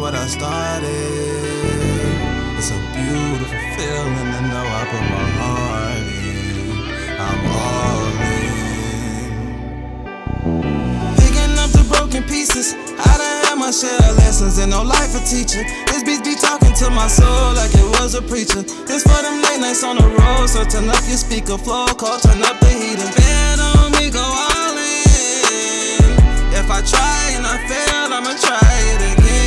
what I started. It's a beautiful feeling to know I put my heart in. I'm all in. Picking up the broken pieces. I done had my share of lessons and no life a teacher. This beat be talking to my soul like it was a preacher. This for them late nights on the road, so turn up your speaker flow, call, turn up the heater. Bet on me, go all in. If I try and I fail, I'ma try it again.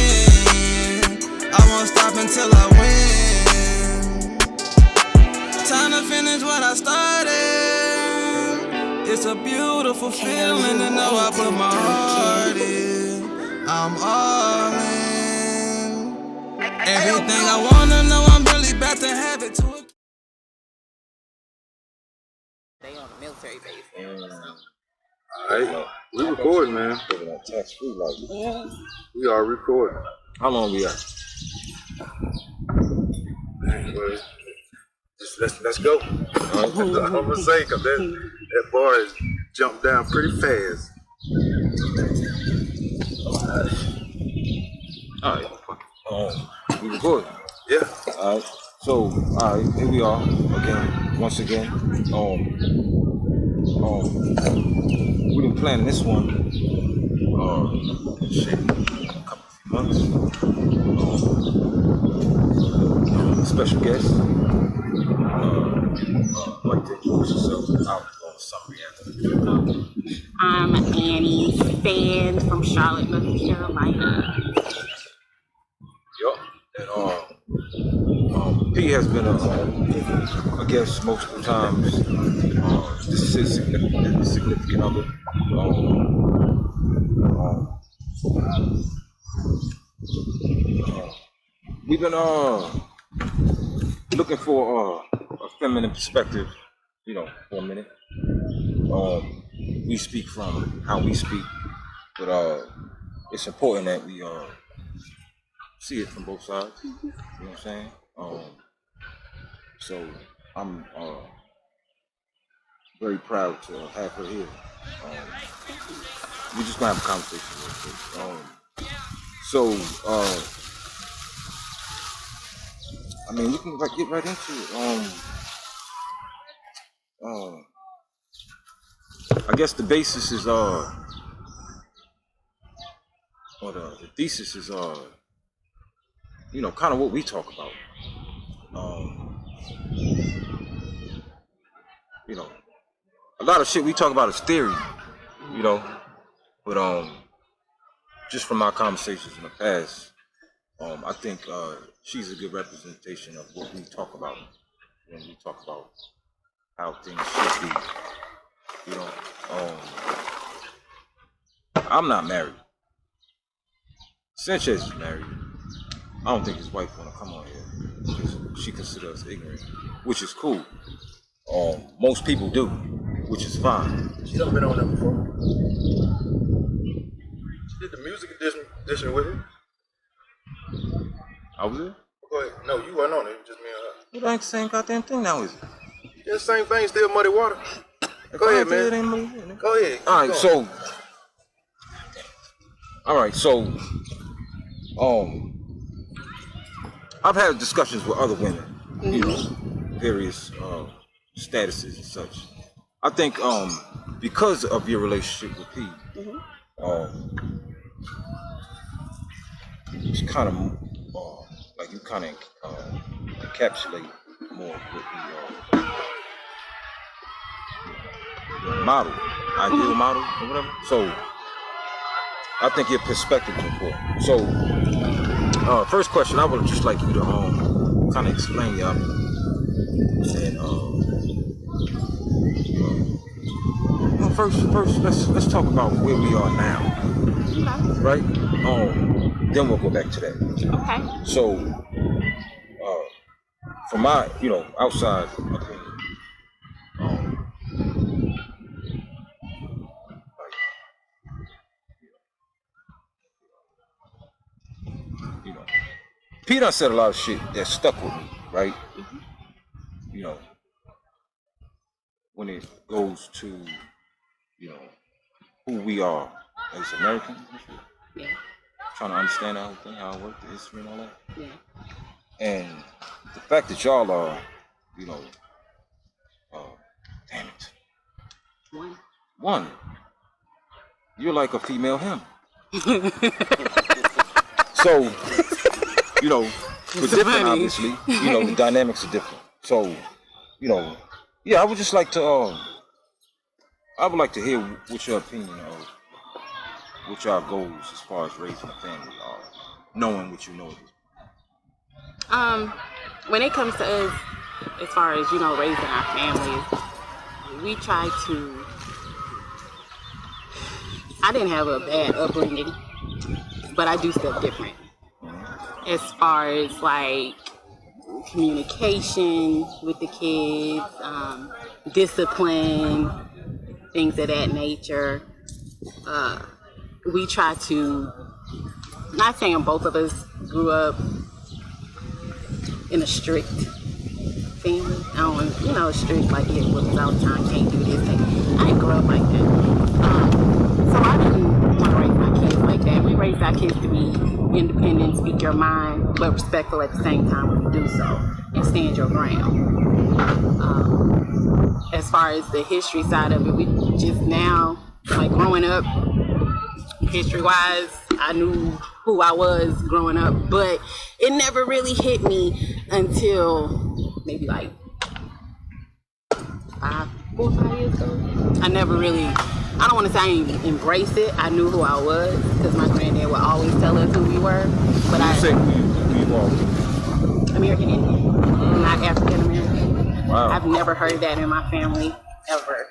I won't stop until I win. Time to finish what I started. It's a beautiful feeling to know I put my heart in. I'm all in. Everything I wanna know, I'm really about to have it to a They on a military base. Alright, we recording, man. Tax free, like We are recording. how long we at? Dang, well, just let's go. I'm gonna say, cause that bar has jumped down pretty fast. All right. We recording. Yeah. All right. So, all right, here we are again. Once again, we've been planning this one. Shit, a couple of months. Special guest. Like to introduce yourself out on summary after. I'm Annie Sand from Charlotte, North Carolina. Yup. And P has been a guest multiple times. This is significant other. We've been looking for a feminine perspective, for a minute. We speak from how we speak, but it's important that we see it from both sides. You know what I'm saying? So I'm very proud to have her here. We just gonna have a conversation real quick. I mean, we can get right into it. I guess the basis is or the thesis is kind of what we talk about. A lot of shit we talk about is theory, but just from our conversations in the past, I think she's a good representation of what we talk about when we talk about how things should be. I'm not married. Sanchez is married. I don't think his wife want to come on here because she considers us ignorant, which is cool. Most people do, which is fine. She done been on there before. She did the music edition with her. I was there? Go ahead. No, you weren't on it. It was just me and her. It ain't the same goddamn thing now, is it? Yeah, same thing. Still muddy water. Go ahead, man. Go ahead. All right, so I've had discussions with other women, various statuses and such. I think because of your relationship with P, it's kind of like you kind of encapsulate more with the model, ideal model or whatever. So I think your perspective is important. So first question, I would just like you to kind of explain your and first let's talk about where we are now, right? Then we'll go back to that. Okay. So from my outside opinion, P done said a lot of shit that stuck with me, right? When it goes to, who we are as Americans. Yeah. trying to understand the whole thing, how it worked, the history and all that. Yeah. And the fact that y'all are, you know, damn it, one, you're like a female him. So, you know, we're different, obviously. You know, the dynamics are different. So, you know, yeah, I would just like to, I would like to hear what your opinion of what y'all goals as far as raising a family are, knowing what you know at this point. When it comes to us, as far as, you know, raising our families, we try to, I didn't have a bad upbringing, but I do stuff different. As far as like communication with the kids, discipline, things of that nature. We try to, not saying both of us grew up in a strict family. I don't want, you know, strict like it was all the time, can't do this. I didn't grow up like that. So I didn't want to raise my kids like that. We raised our kids to be independent, speak your mind, but respectful at the same time when you do so, and stand your ground. As far as the history side of it, we just now, like growing up, history-wise, I knew who I was growing up, but it never really hit me until maybe like 4 or 5 years ago. I never really, I don't want to say I embraced it. I knew who I was because my granddad would always tell us who we were. But You say who you are? American Indian, not African American. Wow. I've never heard that in my family ever.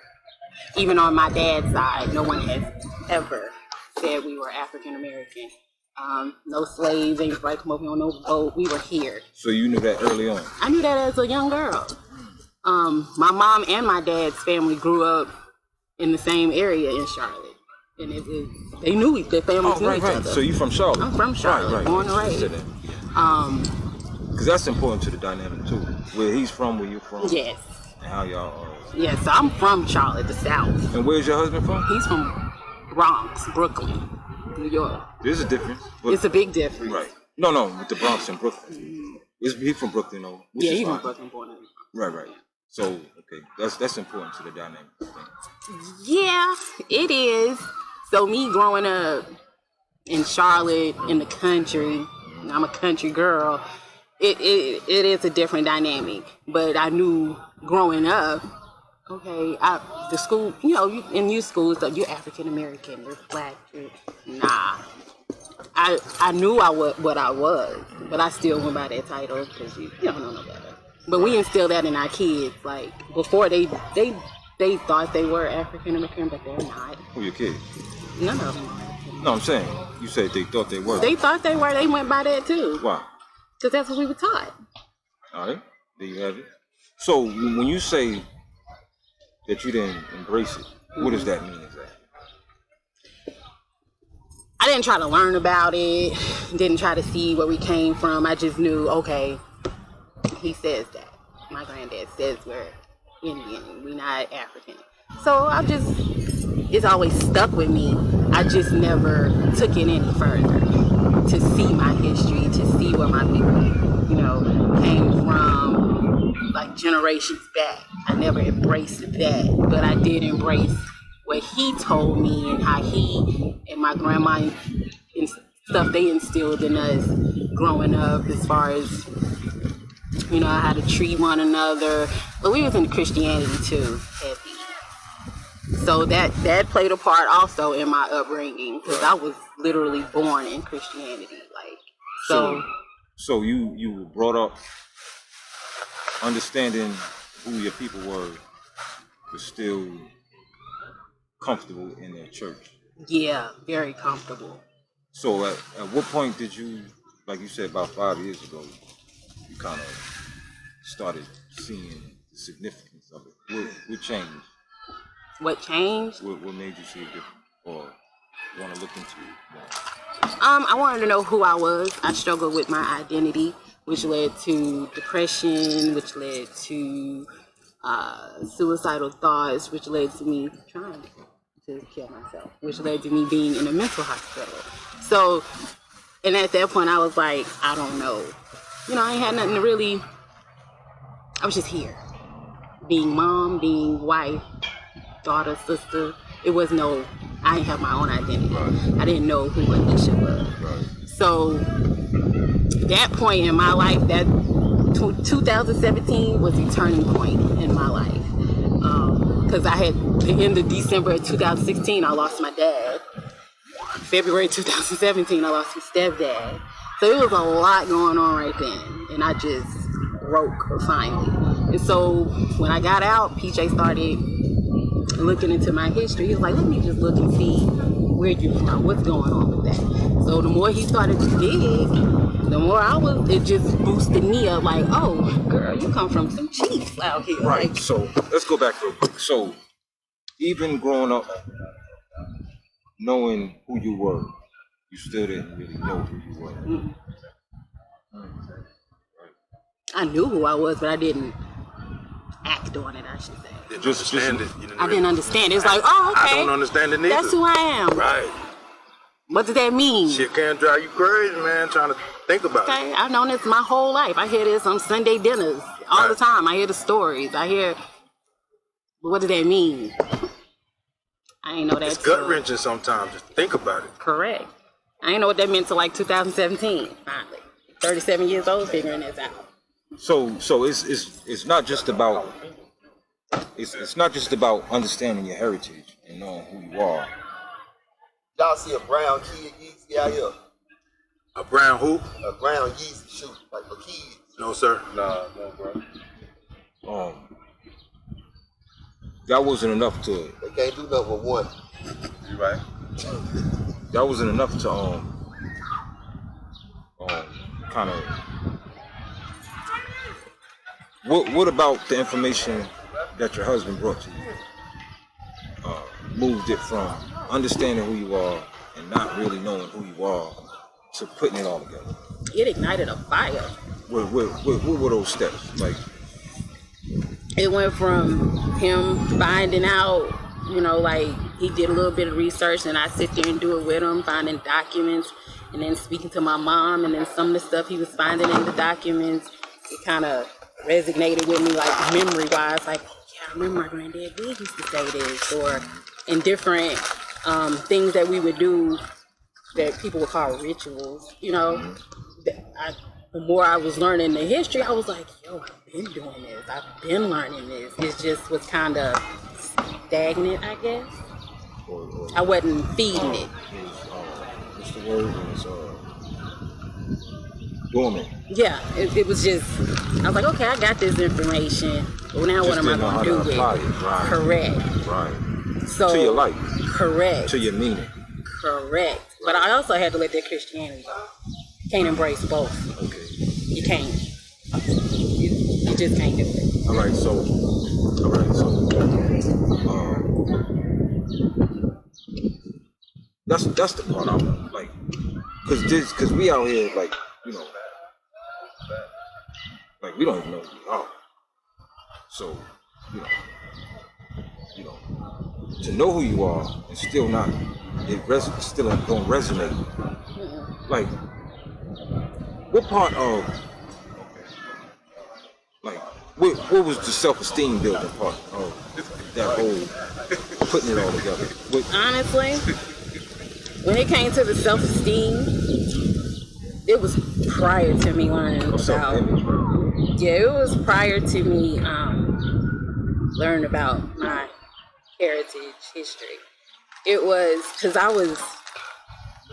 Even on my dad's side, no one has ever said we were African American. No slaves, ain't right come over on no boat. We were here. So you knew that early on? I knew that as a young girl. My mom and my dad's family grew up in the same area in Charlotte, and they knew their families knew each other. So you from Charlotte? I'm from Charlotte, born and raised. Because that's important to the dynamic too. Where he's from, where you're from. Yes. And how y'all are. Yes, so I'm from Charlotte, the South. And where's your husband from? He's from Bronx, Brooklyn, New York. There's a difference. It's a big difference. Right. No, with the Bronx and Brooklyn. He's from Brooklyn, though. Yeah, he's from Brooklyn, born and raised. Right. So, okay, that's important to the dynamic. Yeah, it is. So me growing up in Charlotte, in the country, I'm a country girl, it is a different dynamic. But I knew growing up, okay, the school, you know, in youth schools, you're African American, you're black, nah. I knew what I was, but I still went by that title because you don't know no better. But we instill that in our kids, like before they thought they were African American, but they're not. Who your kids? None of them. No, I'm saying you said they thought they were. They thought they were. They went by that too. Why? Because that's what we were taught. All right, there you have it. So when you say that you didn't embrace it, what does that mean exactly? I didn't try to learn about it. Didn't try to see where we came from. I just knew, okay, he says that. My granddad says we're Indian. We're not African. So it's always stuck with me. I just never took it any further to see my history, to see where my people, you know, came from, like generations back. I never embraced that, but I did embrace what he told me and how he and my grandma and stuff they instilled in us growing up, as far as, you know, how to treat one another. But we was into Christianity too, heavy. So that played a part also in my upbringing, because I was literally born in Christianity. Like, so you were brought up understanding who your people were, but still comfortable in their church. Yeah, very comfortable. So at what point did you, like you said, about 5 years ago, you kind of started seeing the significance of it? What changed? What changed? What made you see it different, or want to look into it more? I wanted to know who I was. I struggled with my identity, which led to depression, which led to suicidal thoughts, which led to me trying to kill myself, which led to me being in a mental hospital. So And at that point, I was like, I don't know. You know, I ain't had nothing to really. I was just here, being mom, being wife, daughter, sister. It was no. I didn't have my own identity. Right. I didn't know who Anisha was. Right. So that point in my life, that 2017 was a turning point in my life. Because I had the end of December of 2016, I lost my dad. February 2017, I lost my stepdad. So it was a lot going on right then, and I just broke finally. And so when I got out, PJ started looking into my history. He was like, let me just look and see where you're from, what's going on with that. So the more he started to dig, the more it just boosted me up like, oh, girl, you come from some chiefs out here. Right. Like, So let's go back real quick. So even growing up, knowing who you were, you still didn't really know who you were. mm. I knew who I was, but I didn't act on it, I should say. Didn't Just- understand it. You I didn't understand. It's like, oh, okay. I don't understand it neither. That's who I am. Right. What does that mean? Shit can't drive you crazy, man, trying to think about it. Okay, I've known this my whole life. I hear this on Sunday dinners all the time. I hear the stories. I hear, but what does that mean? I ain't know that. It's gut-wrenching sometimes. Just think about it. Correct. I ain't know what that meant till like 2017. Finally, 37 years old, figuring this out. So it's not just about it's not just about understanding your heritage and knowing who you are. Y'all see a brown kid Yeezy out here? A brown who? A brown Yeezy shoe, like for kids. No, sir. Nah, no, bro. That wasn't enough to They can't do nothing with one. You right. that wasn't enough to kind of what about the information that your husband brought to you moved it from understanding who you are and not really knowing who you are to putting it all together? It ignited a fire. What were those steps like? It went from him finding out, you know, like he did a little bit of research and I sit there and do it with him, finding documents and then speaking to my mom, and then some of the stuff he was finding in the documents, it kind of resonated with me, like memory wise, like, yeah, I remember my granddad did used to say this, or in different things that we would do that people would call rituals, you know. The more I was learning the history, I was like, yo, I've been doing this. I've been learning this. It just was kind of stagnant, I guess. I wasn't feeding it. What's the word? It's dormant. Yeah, it was just, I was like, okay, I got this information. But now what am I going to do with it? Right. Correct. Right. So, To your life. Correct. To your meaning. Correct. But I also had to let that Christianity go. Can't embrace both. Okay. You can't. You just can't do it. All right. So. That's the part I'm like, cause we out here like, you know, like we don't even know who we are. So, you know, to know who you are and still not, still don't resonate. Like, what part of, like, what was the self-esteem building part of that whole putting it all together? Honestly, when it came to the self-esteem, it was prior to me learning about. Self-image, bro. Yeah, it was prior to me learning about my heritage, history. It was because I was,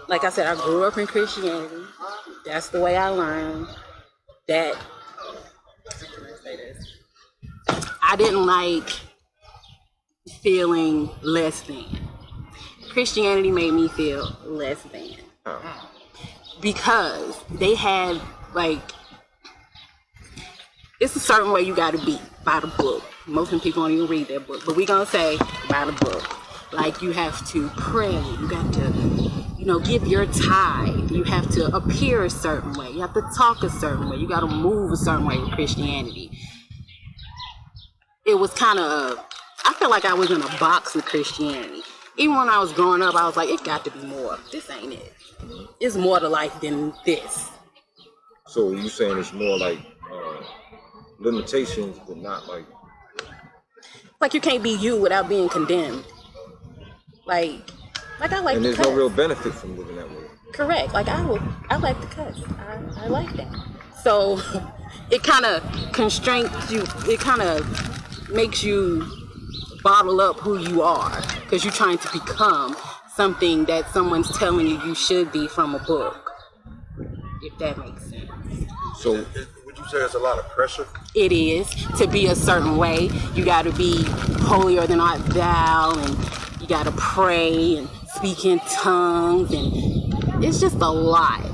like I said, I grew up in Christianity. That's the way I learned that. I didn't like feeling less than. Christianity made me feel less than. Because they had, like, it's a certain way you gotta be by the book. Most of the people don't even read that book, but we gonna say by the book. Like, you have to pray, you got to, you know, give your tithe, you have to appear a certain way, you have to talk a certain way, you gotta move a certain way in Christianity. It was kind of, I felt like I was in a box with Christianity. even when I was growing up, I was like, it got to be more. This ain't it. It's more to life than this. So you saying it's more like limitations, but not like. Like you can't be you without being condemned. Like I like. And to there's cuss. no real benefit from living that way. Correct. Like I like to cuss. I like that. So it kind of constrains you. It kind of makes you bottle up who you are because you're trying to become something that someone's telling you should be from a book. If that makes sense. So Would you say it's a lot of pressure? It is to be a certain way. You got to be holier than art thou, and you got to pray and speak in tongues, and it's just a lot.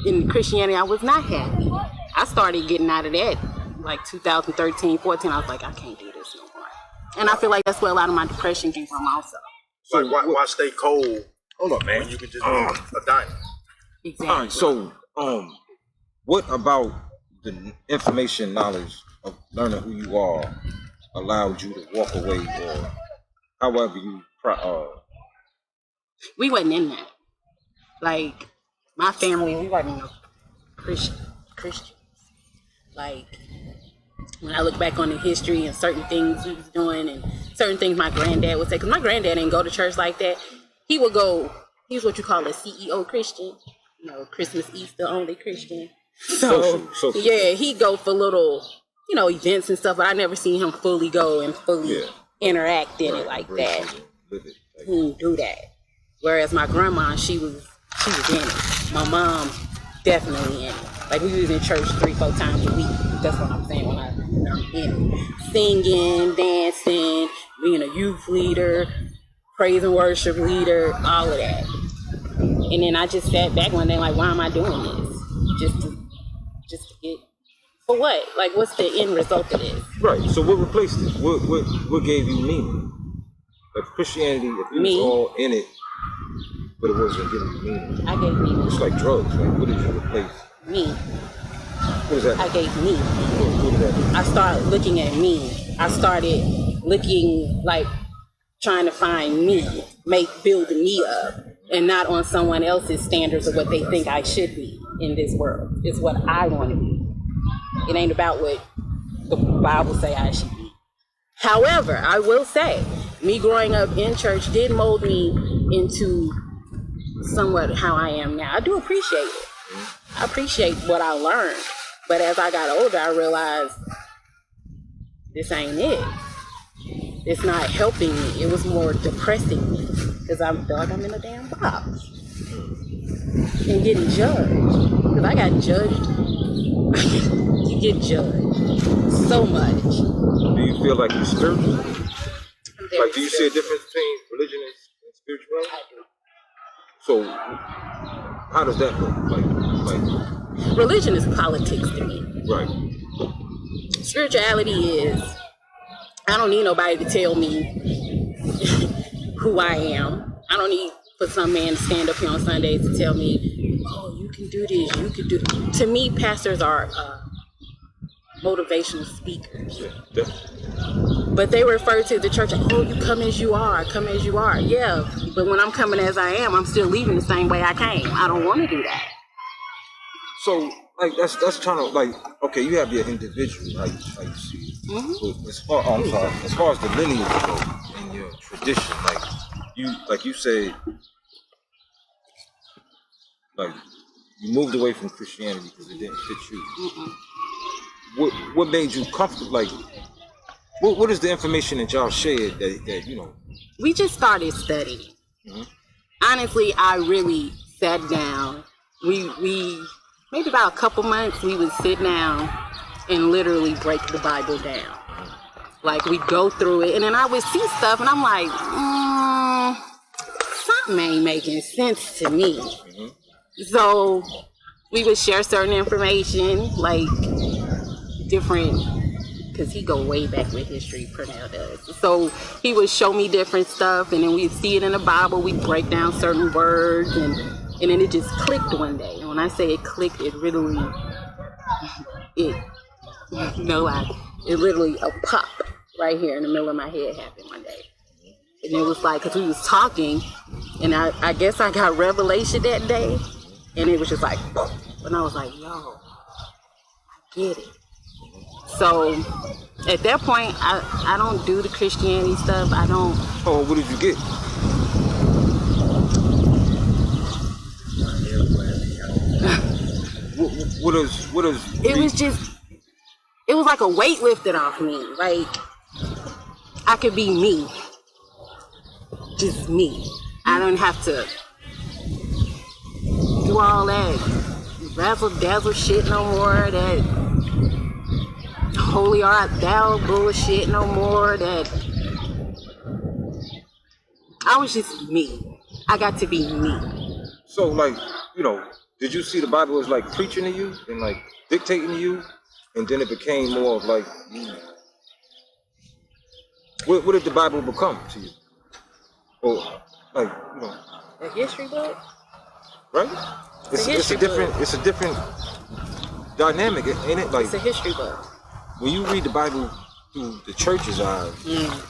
In Christianity, I was not happy. I started getting out of that like 2013, 14. I was like, I can't do this no more. And I feel like that's where a lot of my depression came from also. So like, why stay cold? hold up, man. When you could just be a diamond. Exactly. All right, so what about the information, knowledge of learning who you are allowed you to walk away, or however you we wasn't in that. Like my family, we wasn't no Christians. Like when I look back on the history and certain things he was doing and certain things my granddad would say, because my granddad didn't go to church like that. He would go. He's what you call a CEO Christian. You know, Christmas, Easter only Christian. So Social. yeah, he'd go for little, events and stuff, but I never seen him fully go and fully interact in it like that. He didn't do that. Whereas my grandma, she was in it. My mom, definitely in it. Like we was in church 3-4 times a week. That's what I'm saying when I'm in it. Singing, dancing, being a youth leader, praise and worship leader, all of that. And then I just sat back one day like, why am I doing this? Just to get, for what? Like, what's the end result of this? Right. So what replaced it? What gave you meaning? Like Christianity, if you was all in it, but it wasn't giving you meaning. I gave meaning. It's like drugs. Like, what did you replace? Me. What was that? I gave me. What did that mean? I started looking at me. I started looking like trying to find me, build me up, and not on someone else's standards of what they think I should be in this world. It's what I want to be. It ain't about what the Bible say I should be. However, I will say, me growing up in church did mold me into somewhat how I am now. I do appreciate it. I appreciate what I learned. But as I got older, I realized this ain't it. It's not helping me. It was more depressing me because I feel like I'm in a damn box and getting judged. Because I got judged. You get judged so much. Do you feel like you're spiritual? Like, do you see a difference between religion and spirituality? I do. So, how does that look? Like, Religion is politics to me. right. Spirituality is, I don't need nobody to tell me who I am. I don't need for some man to stand up here on Sundays to tell me, oh, you can do this, you can do that. To me, pastors are motivational speakers. Yeah, definitely. But they refer to the church, oh, you come as you are, come as you are. Yeah, but when I'm coming as I am, I'm still leaving the same way I came. I don't want to do that. So, like, that's trying to, like, okay, you have your individual, how you see it. Mm-hmm. But as far as the lineage goes and your tradition, like you said, like, you moved away from Christianity because it didn't fit you. Mm-mm. What made you comfortable? Like, what is the information that y'all shared that you know? We just started studying. Mm-hmm. Honestly, I really sat down. We maybe about a couple months, we would sit down and literally break the Bible down. Like, we'd go through it, and then I would see stuff, and I'm like, something ain't making sense to me. Mm-hmm. So we would share certain information, like different, because he go way back with history, Purnell does. So he would show me different stuff, and then we'd see it in the Bible, we'd break down certain words, and then it just clicked one day. And when I say it clicked, it literally, it literally a pop right here in the middle of my head happened one day. And it was like, because we was talking, and I guess I got revelation that day, and it was just like, and I was like, yo, I get it. So at that point, I don't do the Christianity stuff. I don't. Oh, what did you get? What is? It was like a weight lifted off me. Like, I could be me. Just me. I don't have to do all that razzle dazzle shit no more. That holy art thou bullshit no more. That I was just me. I got to be me. So, like, you know, did you see the Bible as like preaching to you and like dictating to you, and then it became more of like, what did the Bible become to you? Or like, you know, A history book? right? It's a history different dynamic, ain't it? Like, It's a history book. when you read the Bible through the church's eyes,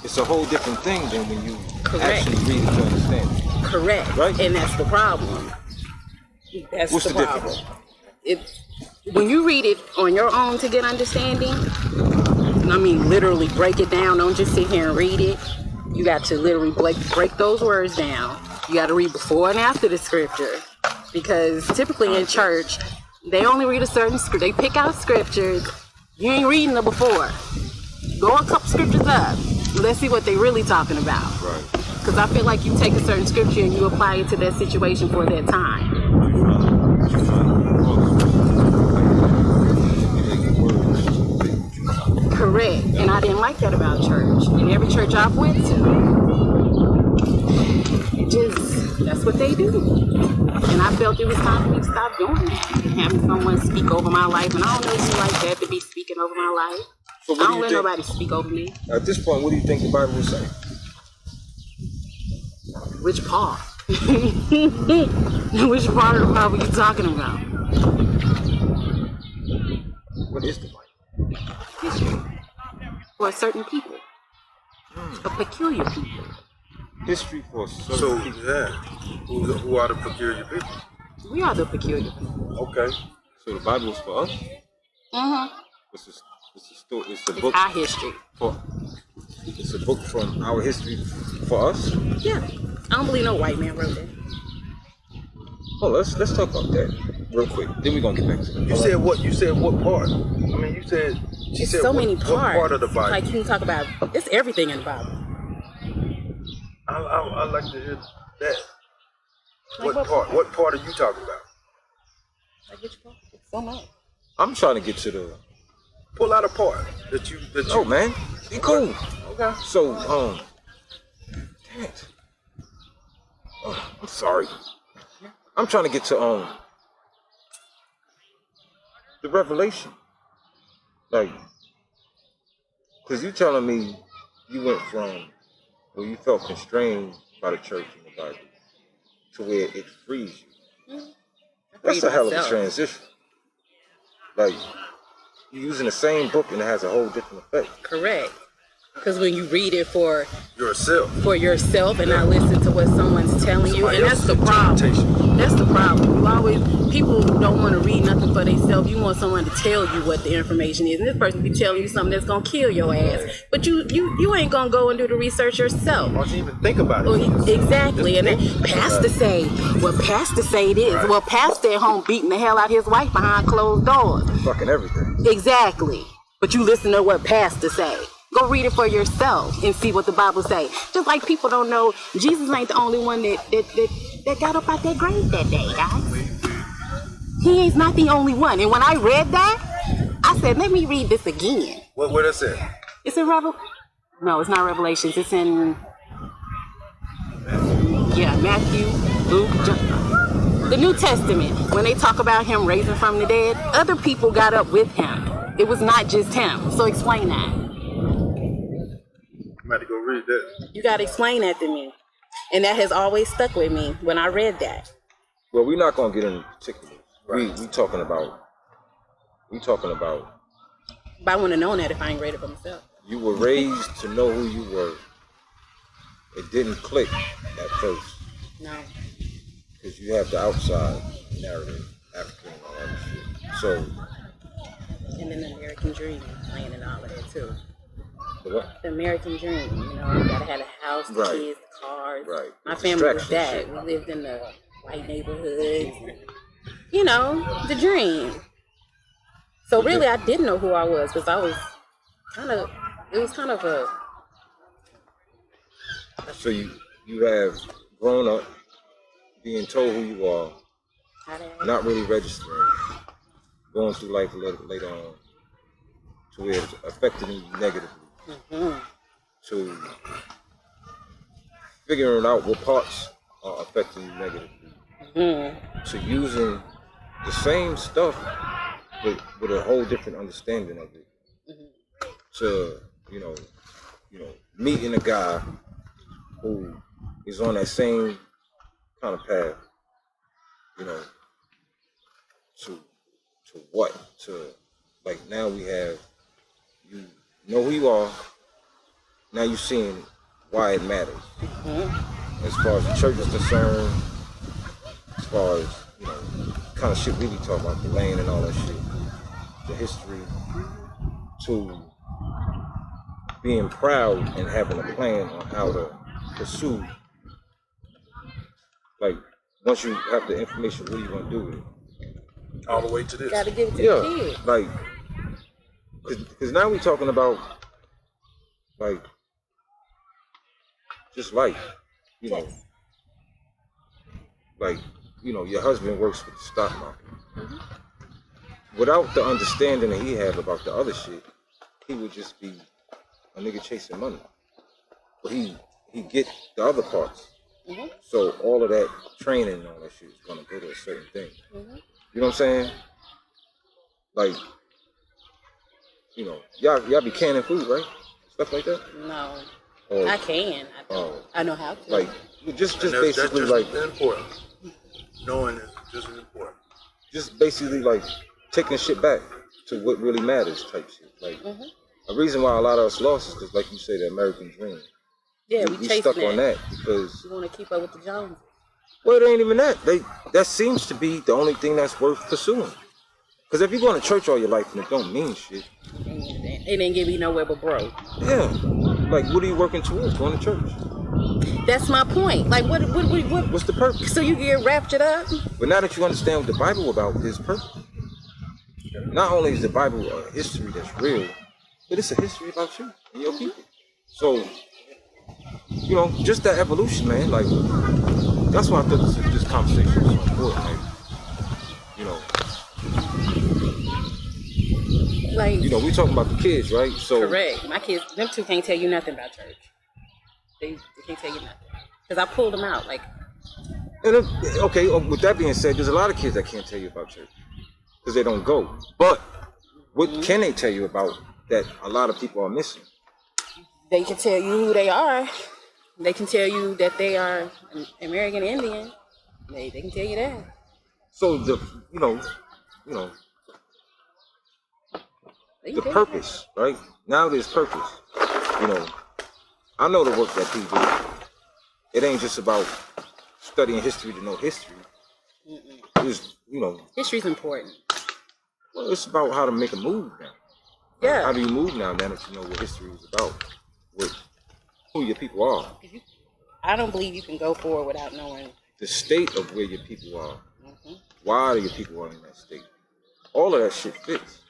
it's a whole different thing than when you Correct. actually read it to understand it. Correct. Right. And that's the problem. That's What's the the problem. difference? When you read it on your own to get understanding, I mean, literally break it down. Don't just sit here and read it. You got to literally break those words down. You got to read before and after the scripture. Because typically in church, they only read a certain scripture. They pick out scriptures. You ain't reading them before. Go a couple scriptures up. Let's see what they really talking about. Right. Because I feel like you take a certain scripture and you apply it to that situation for that time. Correct. And I didn't like that about church. And every church I've went to, it just, that's what they do. And I felt it was time for me to stop doing that. And having someone speak over my life. And I don't know if you like that to be speaking over my life. So I don't let nobody speak over me. At this point, what do you think the Bible would say? Which part? Which part of the Bible are you talking about? What is the Bible? History. For certain people. A peculiar people. History for certain So, people. yeah, who are the peculiar people? We are the peculiar people. Okay. So the Bible is for us. Mm-hmm. It's a It's book our history. It's a book from our history for us. Yeah. I don't believe no white man wrote it. Oh, let's talk about that real quick. Then we're gonna get back to it. You said what? You said what part? I mean, you said. She It's said so what, many what parts. part of the Bible? Like you can talk about, it's everything in the Bible. I like to hear that. Like What part? What part are you talking about? Like which part? It's so much. I'm trying to get to the. Pull out a part that you. Oh man, be cool. Okay. So damn it. Oh, I'm sorry. I'm trying to get to the revelation. Like, cause you telling me you went from where you felt constrained by the church and the Bible to where it frees you. That's a hell of a transition. Like, you're using the same book and it has a whole different effect. Correct. Because when you read it for Yourself. and not listen to what someone's telling you, Somebody and that's the else's problem. interpretation. That's the problem. People don't want to read nothing for themselves. You want someone to tell you what the information is, and this person be telling you something that's gonna kill your ass. But you ain't gonna go and do the research yourself. Why don't you even think about it? Well, exactly, and then pastor say, well, pastor say this. Right. Well, pastor at home beating the hell out his wife behind closed doors. Fucking everything. Exactly. But you listen to what pastor say. Go read it for yourself and see what the Bible say. Just like people don't know, Jesus ain't the only one that got up out that grave that day, guys. He is not the only one. And when I read that, I said, let me read this again. What is it? It's in No, it's not Revelations. It's in Matthew, Luke, John. The New Testament. When they talk about him raising from the dead, other people got up with him. It was not just him. So explain that. I'm about to go read that. You gotta explain that to me. And that has always stuck with me when I read that. Well, we're not gonna get into particulars. Right. We talking about. But I wouldn't have known that if I ain't read it for myself. You were raised to know who you were it didn't click at first No. because you have the outside narrative, African and all that shit. So And then the American dream playing and all of that too. the what? The American dream, you know, you gotta have a house, the Right. kids, the cars. Right. My The family was distraction that. shit. We lived in the white neighborhoods. And, you know, the dream. So really, I didn't know who I was because I was it was kind of a, So you have grown up being told who you are, not really registering, going through life later on to where it's affecting you negatively, to figuring out what parts are affecting you negatively, to using the same stuff but with a whole different understanding of it, to you know meeting a guy who is on that same kind of path, you know, to what? To like now we have, you know who you are, now you're seeing why it matters. As far as the church is concerned, as far as, you know, kind of shit we be talking about, the land and all that shit, the history, to being proud and having a plan on how to pursue. Like, once you have the information, what are you gonna do with it? All the way to this. gotta give it to the Yeah, kids. like, cause now we talking about, like, just life, you know, like, you know, your husband works with the stock market. Without the understanding that he had about the other shit, he would just be a nigga chasing money. But he get the other parts. So all of that training and all that shit is gonna go to a certain thing. You know what I'm saying? Like, you know, y'all be canning food, right? Stuff like that. No, Or I can. I know how to. like just And that's basically just like important. Knowing is just as important. just basically like taking shit back to what really matters type shit. Like a reason why a lot of us lost is because, like you say, the American dream. Yeah, we chasing stuck on that because, We want to keep up with the Joneses. well, it ain't even that. That seems to be the only thing that's worth pursuing. Because if you're going to church all your life and it don't mean shit, It didn't get me nowhere but broke. yeah. Like, what are you working towards? Going to church? That's my point. Like, what? What's the purpose? So you get raptured up? But now that you understand what the Bible about, is purpose. Not only is the Bible a history that's real, but it's a history about you and your people. So, you know, just that evolution, man. Like, that's why I thought this conversation was so important. Like, you know, we talking about the kids, right? So Correct. My kids, them two can't tell you nothing about church. They can't tell you nothing. Because I pulled them out. Like, and okay, with that being said, there's a lot of kids that can't tell you about church because they don't go. But what can they tell you about that a lot of people are missing? they can tell you who they are. They can tell you that they are American Indian. They can tell you that. So the They can the tell you purpose, right? Now there's purpose. You know, I know the work that people do. It ain't just about studying history to know history. It's, you know, that. History's important. well, it's about how to make a move now. Yeah. How do you move now that you know what history is about? What, who your people are. I don't believe you can go forward without knowing. The state of where your people are. Why your people are in that state. All of that shit fits.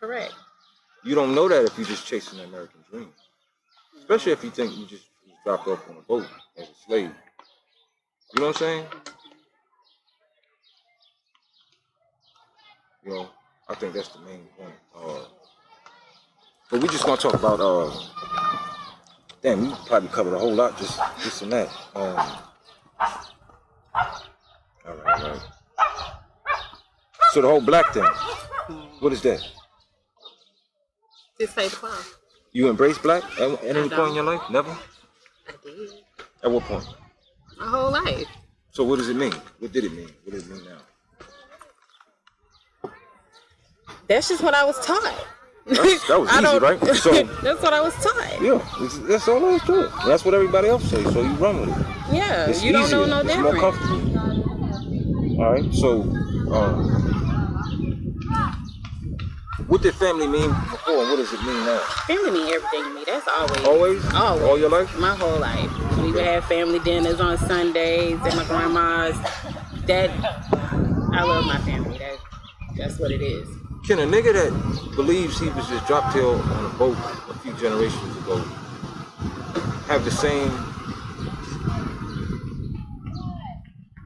Correct. You don't know that if you're just chasing the American dream. Especially if you think you just dropped off on a boat as a slave. You know what I'm saying? You know, I think that's the main point. But we just want to talk about, damn, we probably covered a whole lot just in that. All right. So the whole black thing, what is that? Just say cloth. You embrace black at any point in your life? Never? I did. At what point? My whole life. So what does it mean? What did it mean? What does it mean now? That's just what I was taught. That was I easy, don't- right? So That's what I was taught. yeah, that's all there is to it. That's what everybody else says. So you run with it. Yeah, It's you don't know easier. no It's different. more comfortable. All right. So, what did family mean before, and what does it mean now? Family mean everything to me. That's always. Always? Always. All your life? My whole life. We would have family dinners on Sundays at my grandma's. I love my family. That's what it is. Can a nigga that believes he was just dropped here on a boat a few generations ago have the same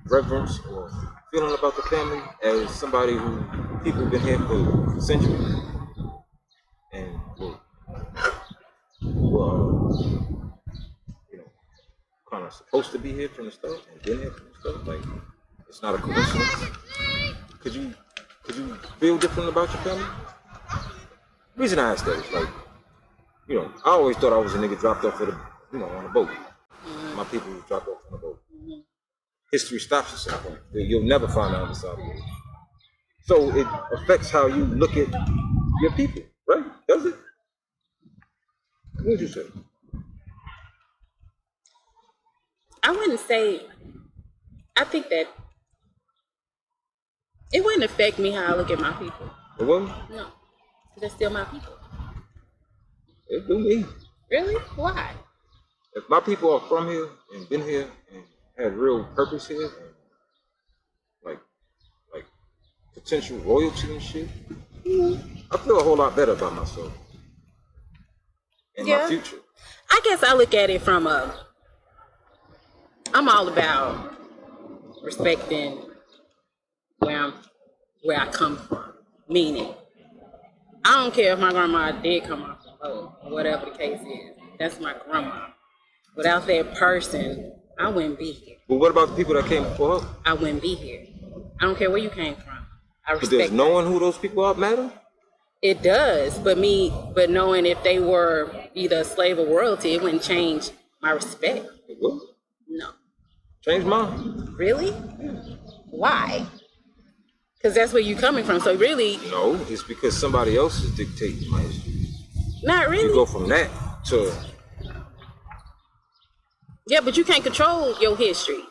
reverence or feeling about the family as somebody who people been here for centuries and were kind of supposed to be here from the start and been here from the start? Like, it's not a coincidence. Could you feel different about your family? The reason I ask that is like, I always thought I was a nigga dropped off on a boat. My people were dropped off on a boat. History stops at some point. You'll never find out the side of it. So it affects how you look at your people, right? Does it? What would you say? I wouldn't say. I think that it wouldn't affect me how I look at my people. It wouldn't? No, they're still my people. It do me. Really? Why? If my people are from here and been here and had real purpose here, and like potential royalty and shit, I feel a whole lot better about myself and my future. I guess I look at it from I'm all about respecting where I come from. Meaning, I don't care if my grandma did come off the boat or whatever the case is. That's my grandma. Without that person, I wouldn't be here. But what about the people that came before her? I wouldn't be here. I don't care where you came from. I But respect does knowing who those people are matter? It does, but knowing if they were either a slave or royalty, it wouldn't change my respect. It will. No. Change mine. Really? Why? Because that's where you're coming from. So really, No, it's because somebody else is dictating my history. not You really. go from that to Yeah, but you can't control your history.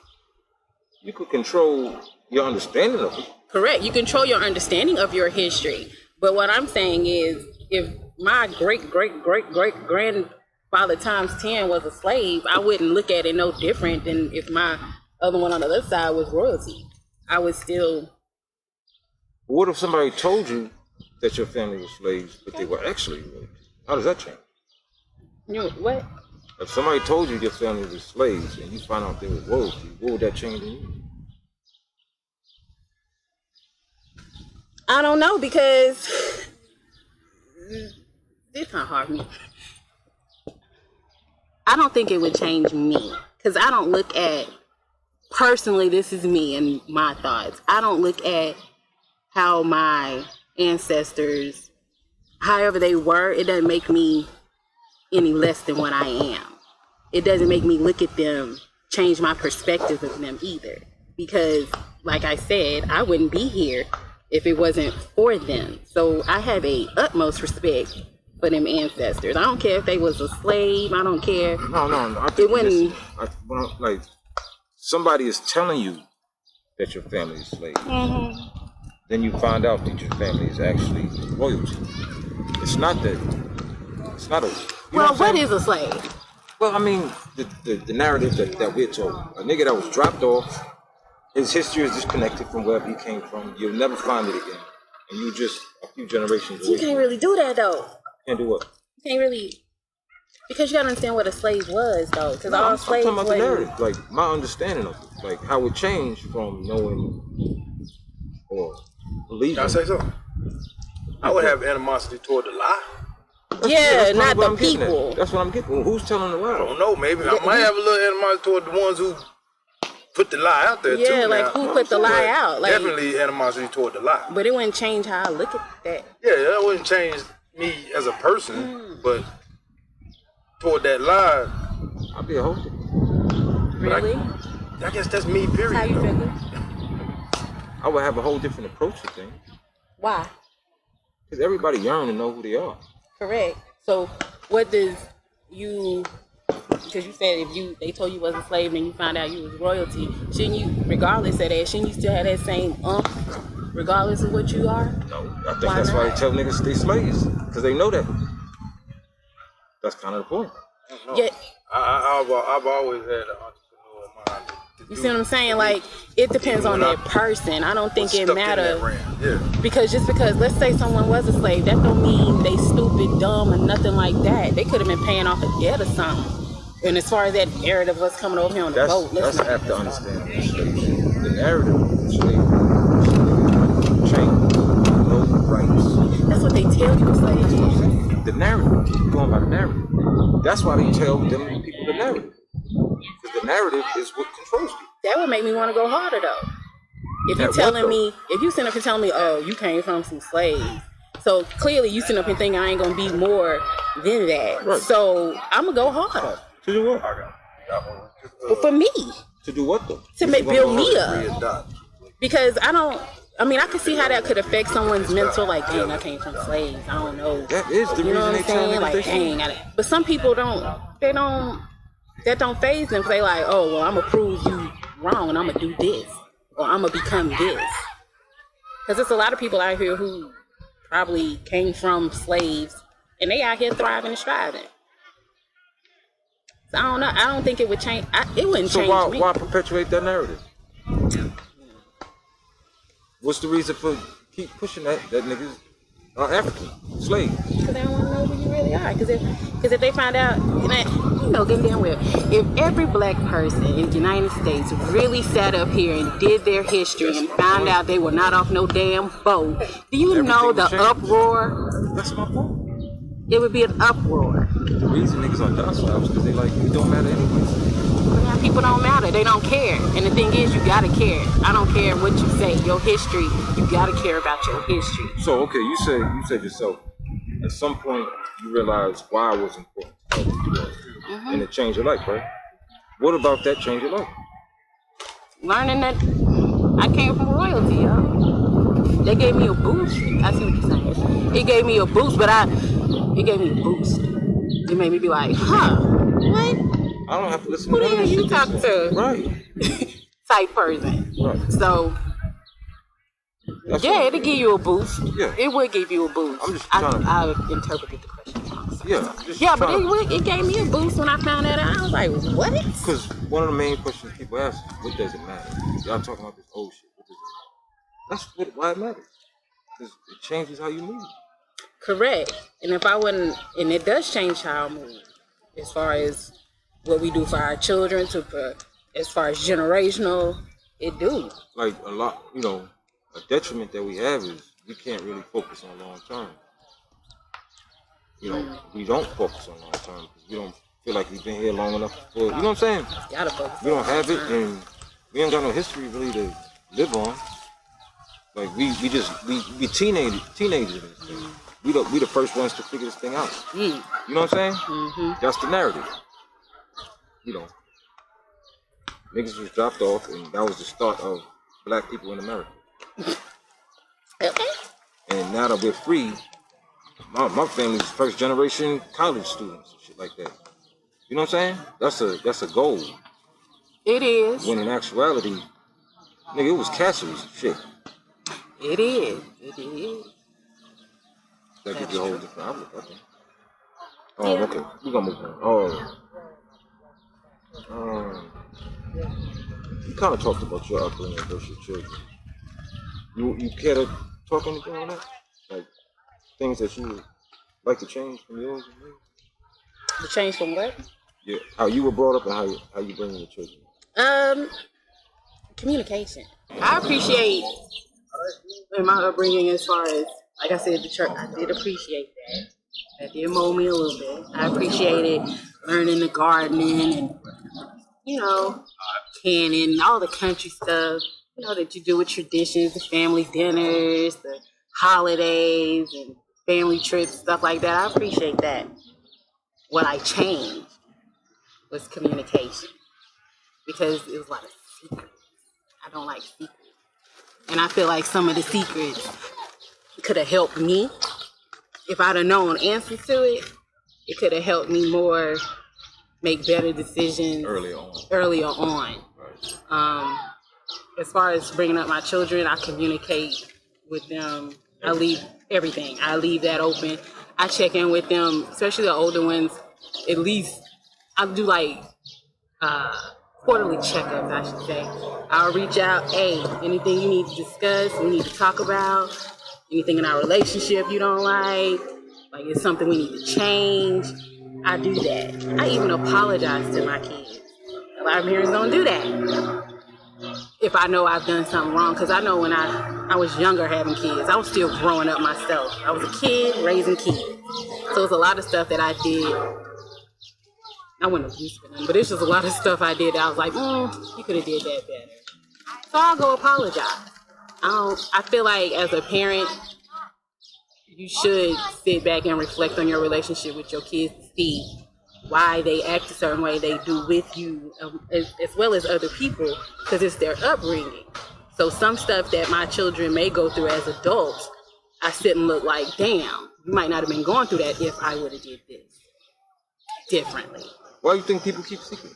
you could control your understanding of it. Correct. You control your understanding of your history. But what I'm saying is, if my great-great-great-great-grandfather times 10 was a slave, I wouldn't look at it no different than if my other one on the other side was royalty. I would still... What if somebody told you that your family was slaves, but they were actually royalty? How does that change? You know, what? If somebody told you your family was slaves and you find out they were royalty, what would that change in you? I don't know, because it's not hard for me. I don't think it would change me, because I don't look at, personally, this is me and my thoughts. I don't look at how my ancestors, however they were, it doesn't make me any less than what I am. It doesn't make me look at them, change my perspective of them either. Because, like I said, I wouldn't be here if it wasn't for them. So I have a utmost respect for them ancestors. I don't care if they was a slave. I don't care. No. I It think wouldn't. like somebody is telling you that your family is slaves. Then you find out that your family is actually royalty. It's not that. It's not a. You know Well, I'm what saying? is a slave? Well, I mean, the narrative that we're told. A nigga that was dropped off, his history is disconnected from wherever he came from. You'll never find it again. And you just a few generations You away. can't really do that though. Can't do what? You can't really, because you gotta understand what a slave was though. Because No, all I'm slaves talking about the wasn't- narrative, like my understanding of it, like how it changed from knowing or believing. Can I say something? I would have animosity toward the lie. Yeah, That's not what the I'm getting at. people. That's what I'm getting. Well, who's telling the I lie? don't know, maybe. I might have a little animosity toward the ones who put the lie out there too. Yeah, like now. who put the lie But out? Like, definitely animosity toward the lie. but it wouldn't change how I look at that. Yeah, that wouldn't change me as a person, but toward that lie, I'll be a host. Really? I guess that's me, period. How you though. figure? I would have a whole different approach to things. Why? Because everybody yearn to know who they are. Correct. So what does you, because you said if they told you was a slave and you found out you was royalty, shouldn't you, regardless of that, shouldn't you still have that same regardless of what you are? No, I think that's why they tell niggas they slaves. Because they know that. That's kind of the point. Yeah. I've always had an entrepreneur mind. You see what I'm saying? Like, it depends on that person. I don't think it matters. Yeah. Because just because, let's say someone was a slave, that don't mean they stupid, dumb, or nothing like that. They could have been paying off a debt or something. And as far as that narrative of us coming over here on the boat, that's listen. after understanding the narrative of slavery change. No rights. That's what they tell you slaves. The narrative, going by the narrative. That's why they tell them people the narrative. Because the narrative is what controls people. That would make me want to go harder though. If you're telling me, if you sitting up and telling me, oh, you came from some slaves, so clearly you sitting up and thinking I ain't gonna be more than that. Right. So I'm gonna go hard. To do what? But for me, To do what though? to build me up. Because I can see how that could affect someone's mental, like, dang, I came from slaves. I don't know. That is the You know reason what they I'm tell saying? me Like, they dang, but some people that don't faze them. They like, oh, well, I'm gonna prove you wrong and I'm gonna do this. Or I'm gonna become this. Because there's a lot of people out here who probably came from slaves and they out here thriving and striving. So I don't know. I don't think it would change. It wouldn't change me. So why perpetuate that narrative? What's the reason for keep pushing that niggas are African slaves? Because they don't want to know who you really are. Because if they find out, getting damn well, if every black person in the United States really sat up here and did their history and found out they were not off no damn boat, do you know the uproar? That's my point. It would be an uproar. The reason niggas are docile is because they like, it don't matter anyways. People don't matter. They don't care. And the thing is, you gotta care. I don't care what you say. Your history, you gotta care about your history. So, okay, you said yourself, at some point you realized why it was important to do that. And it changed your life, right? What about that changed your life? Learning that I came from royalty, yo. They gave me a boost. I see what you're saying. It gave me a boost, it gave me a boost. It made me be like, huh, what? I don't have to listen Who to the hell you talk to? Right. Type person. Right. So, it'll give you a boost. Yeah. It would give you a boost. I'm just trying I interpreted the question wrong. Yeah. But it gave me a boost when I found that out. I was like, what? Because one of the main questions people ask is, what does it matter? Y'all talking about this old shit. What does it matter? That's why it matters. Because it changes how you move. Correct. And if I wouldn't, and it does change how I move, as far as what we do for our children, as far as generational, it do. Like a lot, a detriment that we have is we can't really focus on long term. We don't focus on long term because we don't feel like we've been here long enough for, you know what I'm saying? Gotta focus. We don't have it, and we ain't got no history really to live on. Like we teenagers in this thing. We the first ones to figure this thing out. You know what I'm saying? Mm-hmm. That's the narrative. Niggas was dropped off, and that was the start of black people in America. Okay. And now that we're free, my family's first generation college students and shit like that. You know what I'm saying? That's a goal. It is. When in actuality, nigga, it was castles and shit. It is. That gives you a whole different outlook, I think. Oh, yeah. Okay. We're gonna move on. You kind of talked about your upbringing versus your children. You care to talk anything on that? Like things that you would like to change from yours? To change from what? Yeah, how you were brought up and how you bring your children. Communication. I appreciate in my upbringing as far as, like I said, the church. I did appreciate that. That did mold me a little bit. I appreciated learning the gardening and, canning, all the country stuff, that you do with traditions, the family dinners, the holidays, and family trips, stuff like that. I appreciate that. What I changed was communication. Because it was a lot of secrets. I don't like secrets. And I feel like some of the secrets could have helped me if I'd have known answers to it, it could have helped me more make better decisions Earlier on. Right. As far as bringing up my children, I communicate with them. I leave everything. I leave that open. I check in with them, especially the older ones. At least I do like quarterly checkups, I should say. I'll reach out, hey, anything you need to discuss, we need to talk about, anything in our relationship you don't like it's something we need to change. I do that. I even apologize to my kids. A lot of parents don't do that. If I know I've done something wrong, because I know when I was younger having kids, I was still growing up myself. I was a kid raising kids. So it's a lot of stuff that I did. I wouldn't abuse for them, but it's just a lot of stuff I did that I was like, you could have did that better. So I'll go apologize. I feel like as a parent, you should sit back and reflect on your relationship with your kids to see why they act a certain way they do with you, as well as other people, because it's their upbringing. So some stuff that my children may go through as adults, I sit and look like, damn, you might not have been going through that if I would have did this differently. Why do you think people keep secret?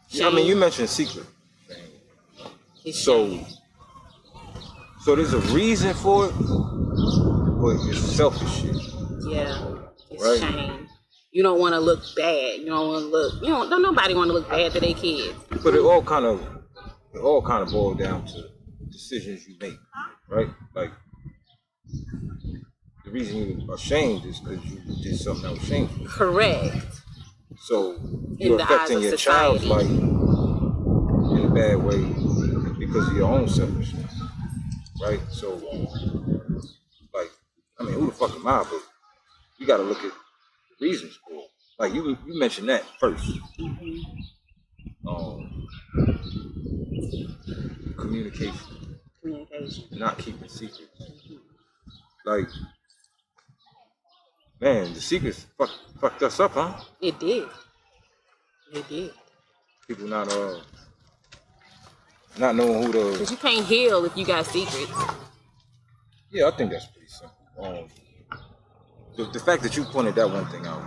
Shame. I mean, you mentioned secret. So there's a reason for it, but it's selfish shit. Yeah, it's Right. shame. You don't want to look bad. You don't want to look. Don't nobody want to look bad to their kids. But it all kind of boils down to decisions you make, right? Like the reason you're ashamed is because you did something that was shameful. Correct. So In you're the eyes affecting of your child's society. life in a bad way because of your own selfishness, right? So, like, I mean, who the fuck am I? But you got to look at the reasons for it. Like you mentioned that first. Communication, not keeping secrets. Like, man, the secrets fucked us up, huh? It did. People not knowing who to. Because you can't heal if you got secrets. Yeah, I think that's pretty simple. The fact that you pointed that one thing out,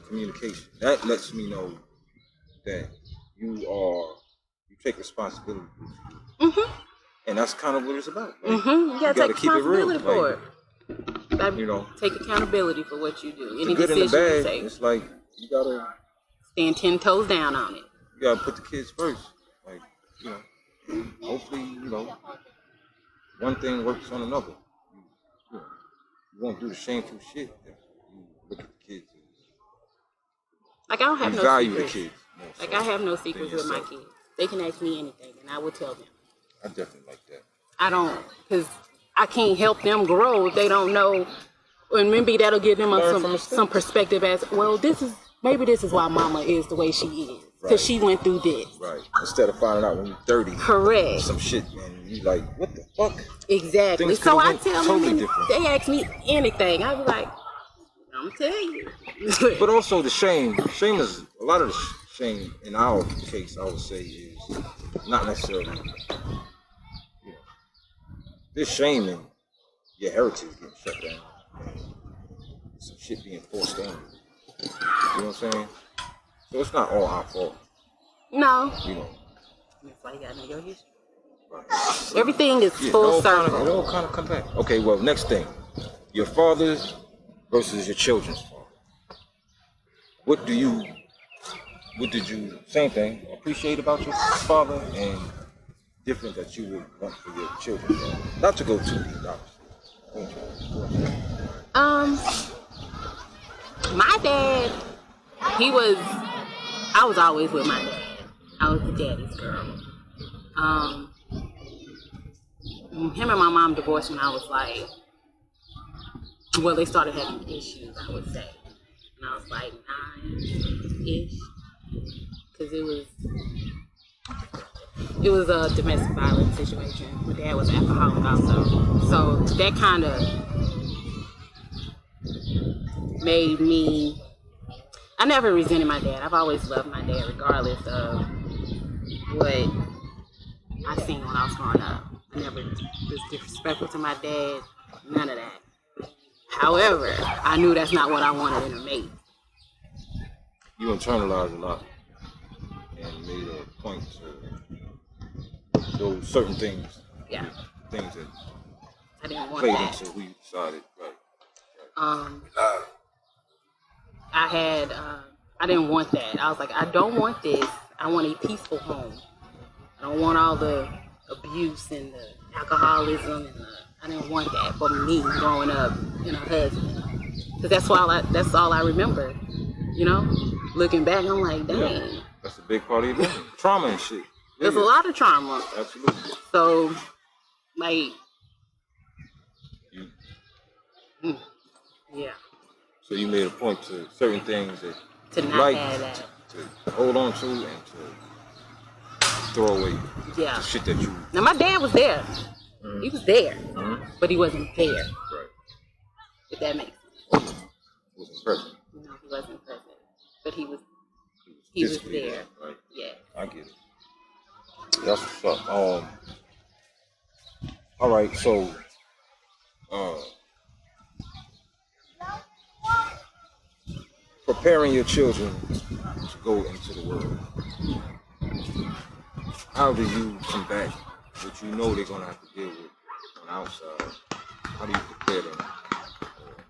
communication, that lets me know that you take responsibility for what you do. And that's kind of what it's about. Like, You gotta take keep it real. responsibility for it. Like, you know, take accountability for what you do. Any the good and the decision you bad. take. It's like you gotta Stand 10 toes down on it. put the kids first. Like, you know, hopefully, you know, one thing works on another. You won't do the shameful shit if you look at the kids. Like, I don't have You no value secrets. the kids. more Like, so I have no secrets than with my yourself. kids. They can ask me anything, and I will tell them. I definitely like that. I don't, because I can't help them grow if they don't know. And maybe that'll give them Learn from mistakes. some perspective as, well, maybe this is why mama is the way she is. Because Right. she went through this. Right. Instead of finding out when you're 30, Correct. some shit, and you like, what the fuck? Exactly. Things So could've I went tell totally them, different. they ask me anything. I be like, I'm going to tell you. But also the shame is a lot of the shame in our case. I would say is not necessarily. You know, there's shame in your heritage getting shut down, and some shit being forced on you. You know what I'm saying? So it's not all our fault. No. You know. That's why you got to know your history. Right. Everything is Yeah, full it circle. all kind of come back. Okay, well, next thing, your father's versus your children's father. What did you, same thing, appreciate about your father and different that you would want for your children's father? Not to go too deep, obviously. My dad, I was always with my dad. I was the daddy's girl. Him and my mom divorced when I was like, well, they started having issues, I would say. And I was like 9-ish. Because it was a domestic violence situation. My dad was alcoholic also. So that kind of made me, I never resented my dad. I've always loved my dad regardless of what I seen when I was growing up. I never was disrespectful to my dad, none of that. However, I knew that's not what I wanted in a mate. You internalize a lot and made a point to those certain things. Yeah. Things that I didn't want played that. into who you decided. Right. I didn't want that. I was like, I don't want this. I want a peaceful home. I don't want all the abuse and the alcoholism and I didn't want that for me growing up and a husband. Because that's all I remember. You know? Looking back, I'm like, dang. Yeah. That's a big part of your memory. Trauma and shit. There's a lot of trauma. Absolutely. So, like, yeah. So you made a point to certain things that To you not like have that. to hold on to and to throw away Yeah. the shit that you. Now, my dad was there. He was there. But he wasn't there. Right. If that makes sense. Wasn't present. No, he wasn't present. But he was Physically there. Right. Yeah. I get it. That's what's up. All right. So, preparing your children to go into the world. How do you combat what you know they're gonna have to deal with on the outside? How do you prepare them or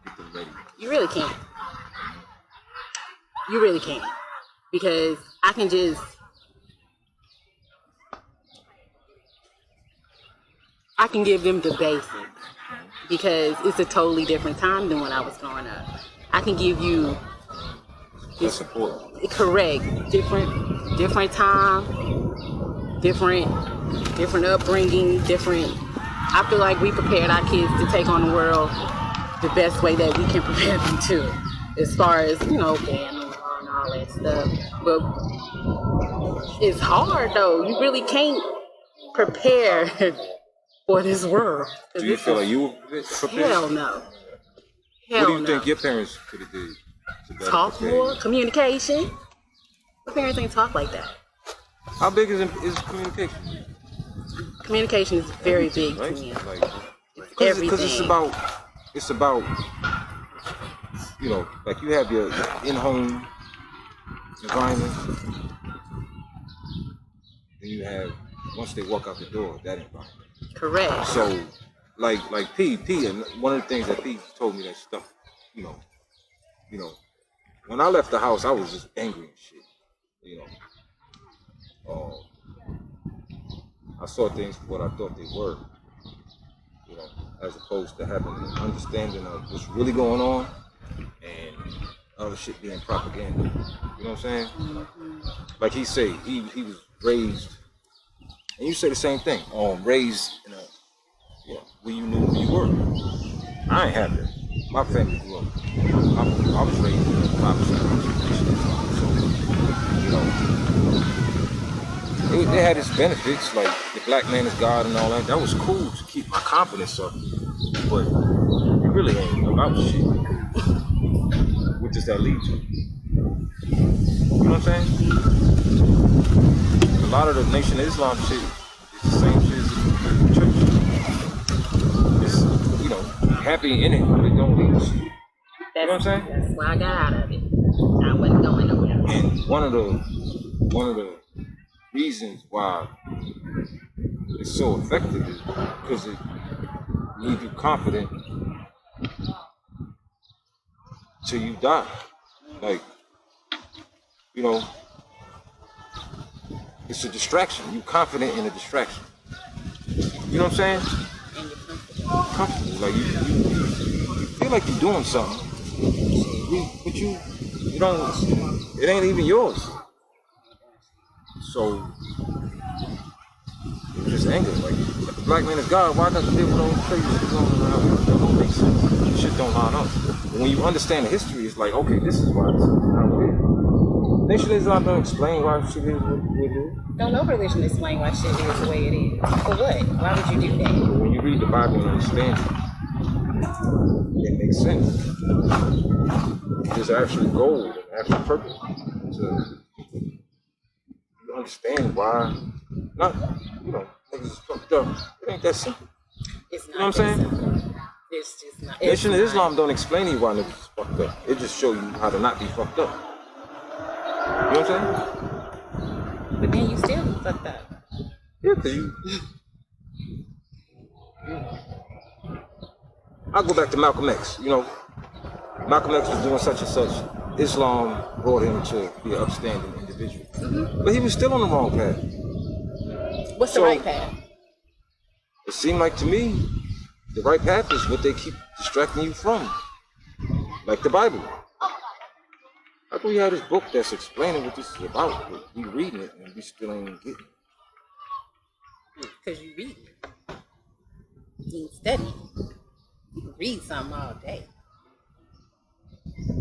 get them ready? You really can't. You really can't. Because I can give them the basics. Because it's a totally different time than when I was growing up. I can give you That's important. correct, different time, different upbringing, I feel like we prepared our kids to take on the world the best way that we can prepare them to, as far as, family and all that stuff. But it's hard though. You really can't prepare for this world. Do you feel like you were prepared? Hell no. What do you think your parents could have did to better Talk prepare more, you? communication. My parents ain't talk like that. How big is communication? Communication is very big Right? to me. Like, Everything. because it's about, like you have your in-home environment, then you have, once they walk out the door, that environment. Correct. So, like P, and one of the things that P told me that stuff, when I left the house, I was just angry and shit, I saw things for what I thought they were, as opposed to having an understanding of what's really going on and other shit being propaganda. You know what I'm saying? Like he said, he was raised, and you say the same thing. Raised in a, where you knew who you were. I ain't have that. My family grew up. I was raised in a 5% so they had its benefits, like the black man is God and all that. That was cool to keep my confidence up, but it really ain't about shit. What does that lead to? You know what I'm saying? A lot of the Nation of Islam shit is the same shit as the church. It's, happy in it, but it don't lead to shit. You know what I'm saying? That's why I got out of it. I wasn't going nowhere. And one of the reasons why it's so effective is because it leaves you confident till you die. Like, it's a distraction. You're confident in a distraction. You know what I'm saying? And you're comfortable. Comfortable. Like you feel like you're doing something, but you don't. It ain't even yours. So it was just anger. Like, if the black man is God, why doesn't people don't crazy shit going around? That don't make sense. Shit don't line up. But when you understand the history, it's like, okay, this is why this is how it is. Nation of Islam don't explain why shit is what it is. Don't no religion explain why shit is the way it is. For what? Why would you do that? But when you read the Bible and understand it makes sense. There's actual goal and actual purpose to understand why. Not, niggas is fucked up. It ain't that simple. It's You know what I'm not that saying? simple. It's just not. Nation of Islam don't explain to you why niggas is fucked up. It just show you how to not be fucked up. You know what I'm saying? But then you still fucked up. Yeah, cause you. I'll go back to Malcolm X. You know, Malcolm X was doing such and such. Islam brought him to be an upstanding individual. Mm-hmm. But he was still on the wrong path. What's the right path? It seemed like to me, the right path is what they keep distracting you from. Like the Bible. How come we have this book that's explaining what this is about, but we reading it and we still ain't getting it? Because you read it. You study. You can read something all day.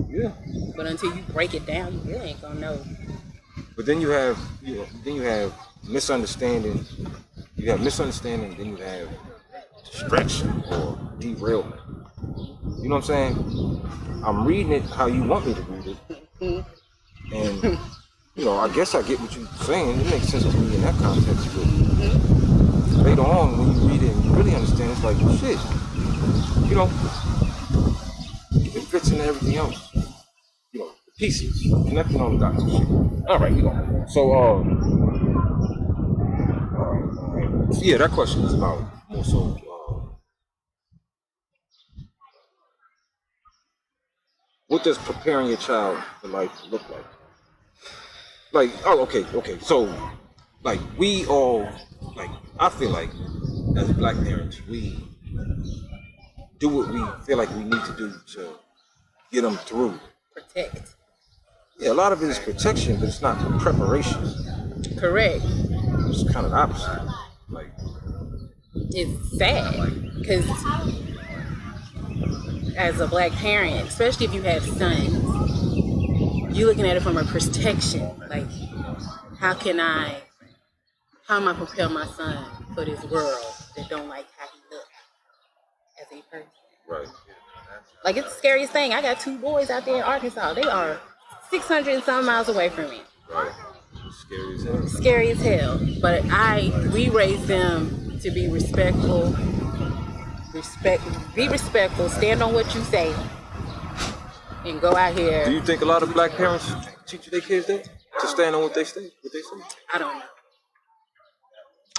Yeah. But until you break it down, you really ain't gonna know. But then you have misunderstanding. You have misunderstanding, then you have distraction or derailment. You know what I'm saying? I'm reading it how you want me to read it. And, you know, I guess I get what you're saying. It makes sense to me in that context. But later on, when you read it and you really understand, it's like, shit. You know, it fits into everything else. You know, the pieces, connecting all the dots and shit. All right, we go. So, yeah, that question is about more so what does preparing your child for life look like? Like, oh, okay. So, like, we all, like, I feel like, as black parents, we do what we feel like we need to do to get them through. Protect. Yeah, a lot of it is protection, but it's not preparation. Correct. It's kind of the opposite. Like, it's sad because as a black parent, especially if you have sons, you're looking at it from a protection. Like, how am I prepare my son for this world that don't like how he looks as a person? right. Like, it's the scariest thing. I got 2 boys out there in Arkansas. They are 600 and some miles away from me. Right. Scary as hell. Scary as hell. But we raised them to be respectful. Be respectful. Stand on what you say, and go out here. Do you think a lot of black parents teach their kids that to stand on what they say? I don't know.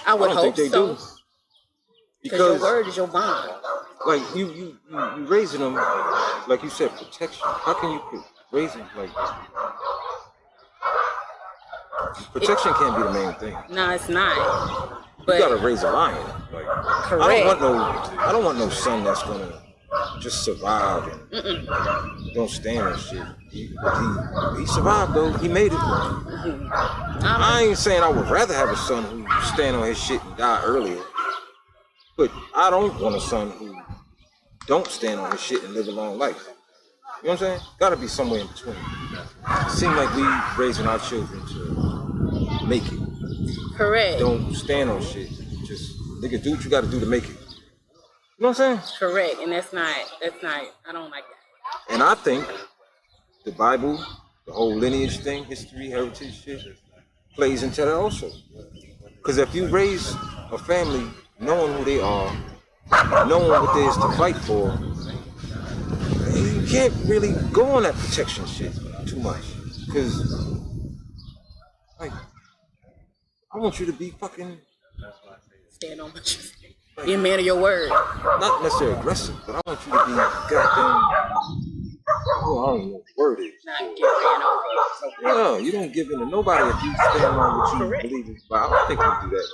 I would I don't hope think they so. do. Because your word is your bond. Like you raising them, like you said, protection. How can you raise them like protection can't be the main thing. No, it's not. But you gotta raise a lion. Like, correct. I don't want no son that's gonna just survive and don't stand on shit. He survived though. He made it. I ain't saying I would rather have a son who stand on his shit and die earlier, but I don't want a son who don't stand on his shit and live a long life. You know what I'm saying? Gotta be somewhere in between. It seems like we raising our children to make it. Correct. Don't stand on shit. Just nigga, do what you gotta do to make it. You know what I'm saying? Correct. And that's not, I don't like that. And I think the Bible, the whole lineage thing, history, heritage shit, plays into that also. Because if you raise a family knowing who they are, knowing what there is to fight for, you can't really go on that protection shit too much. Because, like, I want you to be fucking... Stand on what you say. Be a man of your word. Not necessarily aggressive, but I want you to be goddamn... Oh, I don't know what the word is. Not get ran over. Yeah, you don't give in to nobody if you stand on what you believe in. But I don't think we do that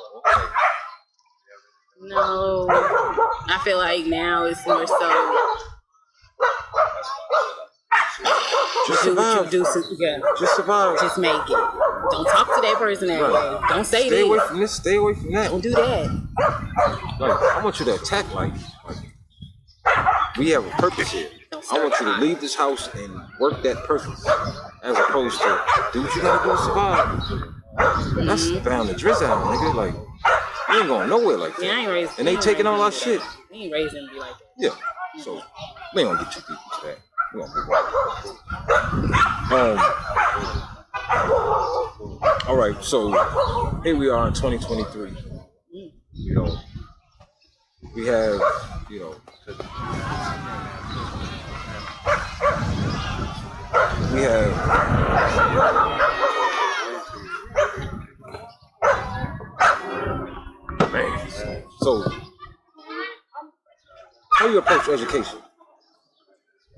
no more. No. I feel like now it's more so... Just do survive. what you do. Yeah. Just survive. Just make it. Don't talk to that person that way. Don't say Stay this. away from this. Stay away from that. Don't do that. Like, I want you to attack life. Like, we have a purpose here. I want you to leave this house and work that purpose, as opposed to do what you gotta do to survive. That's bound to drizzle out, nigga. Like, you ain't going nowhere like that. Yeah, I ain't raised. And they taking all our shit. We ain't raised them to be like that. Yeah. So we ain't gonna get too deep into that. We gonna move on. All right. So here we are in 2023. You know, we have, you know, we have man. So how do you approach education?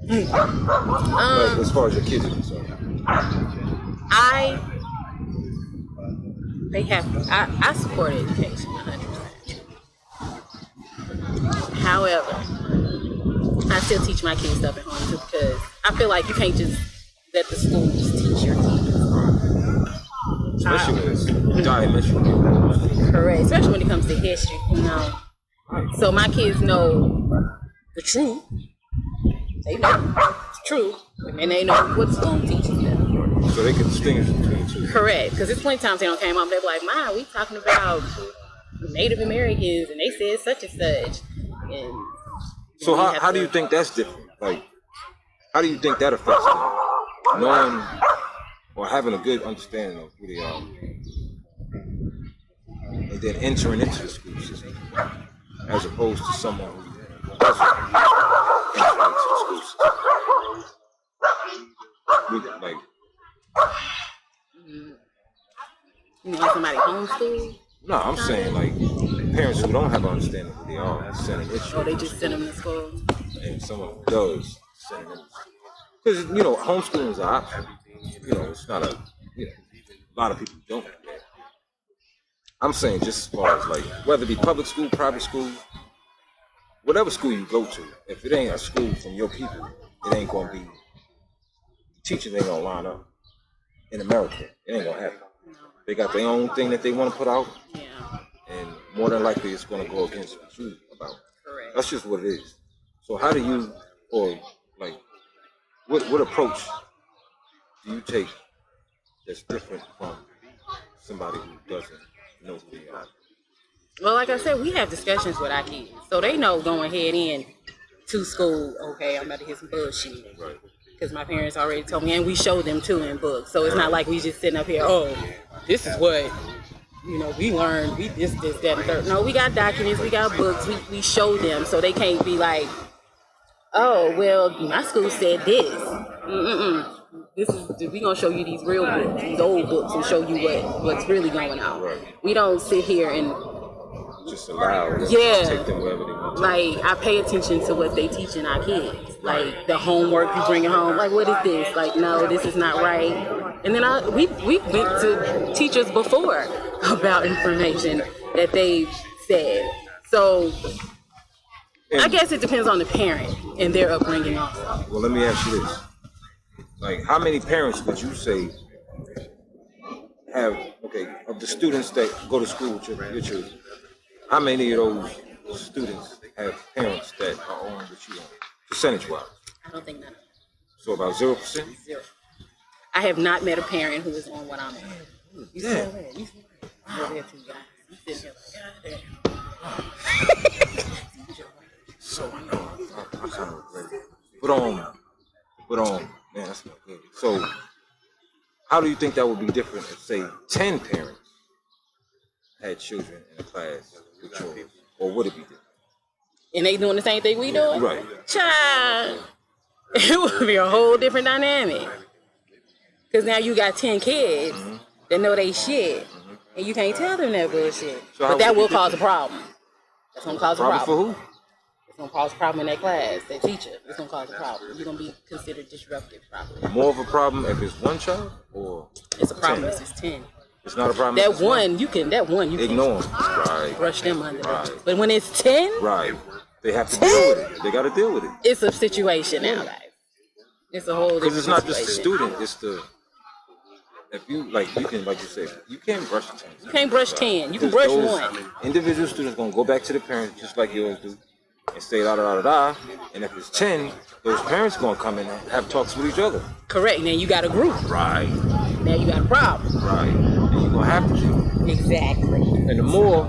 Like, as far as your kids are concerned. I support education 100%. However, I still teach my kids stuff at home too, because I feel like you can't just let the schools teach your kids. Especially when it's diametric. Correct, especially when it comes to history, you know. So my kids know the truth. They know the truth, and then they know what the school teaches them. So they can distinguish between the two. Correct, because it's plenty of times they don't came up, they be like, "Mom, we talking about Native Americans, and they said such and such." And so how do you think that's different? Like, how do you think that affects them? Knowing or having a good understanding of who they are, and then entering into the school system, as opposed to someone who doesn't enter into the school system. Like, you want somebody homeschooled? no, I'm saying like parents who don't have an understanding of who they are sending their Or children they to just school. send them to school? And someone who does send them. Because, you know, homeschooling is an option. You know, it's not a, you know, a lot of people don't do that. I'm saying just as far as like, whether it be public school, private school, whatever school you go to, if it ain't a school from your people, it ain't going to be, teachers ain't going to line up. In America, it ain't going to happen. They got their own thing that they want to put out, Yeah, and more than likely it's going to go against what you about. correct. That's just what it is. So how do you, or like, what approach do you take that's different from somebody who doesn't know who they are? Well, like I said, we have discussions with our kids, so they know going head in to school. Okay, I'm about to hit some bullshit. Right. Because my parents already told me, and we showed them too in books. So it's not like we just sitting up here, oh, this is what, you know, we learned, we this, that, and third. No, we got documents, we got books, we show them, so they can't be like, oh, well, my school said this. This is, we gonna show you these real books, these old books, and show you what's really going on. Right. We don't sit here and Just allow them Yeah. to take them wherever they want to. like, I pay attention to what they teaching our kids. Like the homework you bring it home. Like, what is this? Like, no, this is not right. And then we went to teachers before about information that they said. So I guess it depends on the parent and their upbringing also. Well, let me ask you this. Like, how many parents would you say have, okay, of the students that go to school with your children, how many of those students have parents that are on what you on, percentage-wise? I don't think none of them. So about 0%? Zero. I have not met a parent who is on what I'm on. You Yeah. still there? You still there? I'm over there too, guys. You sitting here like, God damn. So I know, I kind of regret it. But man, that's not good. So, how do you think that would be different if, say, 10 parents had children in a class with yours? Or would it be different? And they doing the same thing we doing? Right. Child, it would be a whole different dynamic. Because now you got 10 kids that know they shit, and you can't tell them that bullshit. So how but that would will you cause a problem. That's going to cause a Probably problem. for who? It's going to cause a problem in that class, that teacher. It's going to cause a problem. You're going to be considered disruptive probably. More of a problem if it's one child or It's a problem 10? if it's 10. It's not a problem. That if it's one, you can Ignore them. Right. brush them under. Right. But when it's 10, Right. They have to deal with it. They got to deal with it. it's a situation now, guys. It's a whole different Because it's not just the situation. student. It's the, if you, like you can, like you said, you can't brush 10. You can't brush 10. You can Because brush those one. Individual students going to go back to the parents just like yours do and say da da da da da. And if it's 10, those parents going to come in and have talks with each other. Correct. Now you got a group. Right. Now you got a problem. Right. And you're going to have to do it. Exactly. And the more,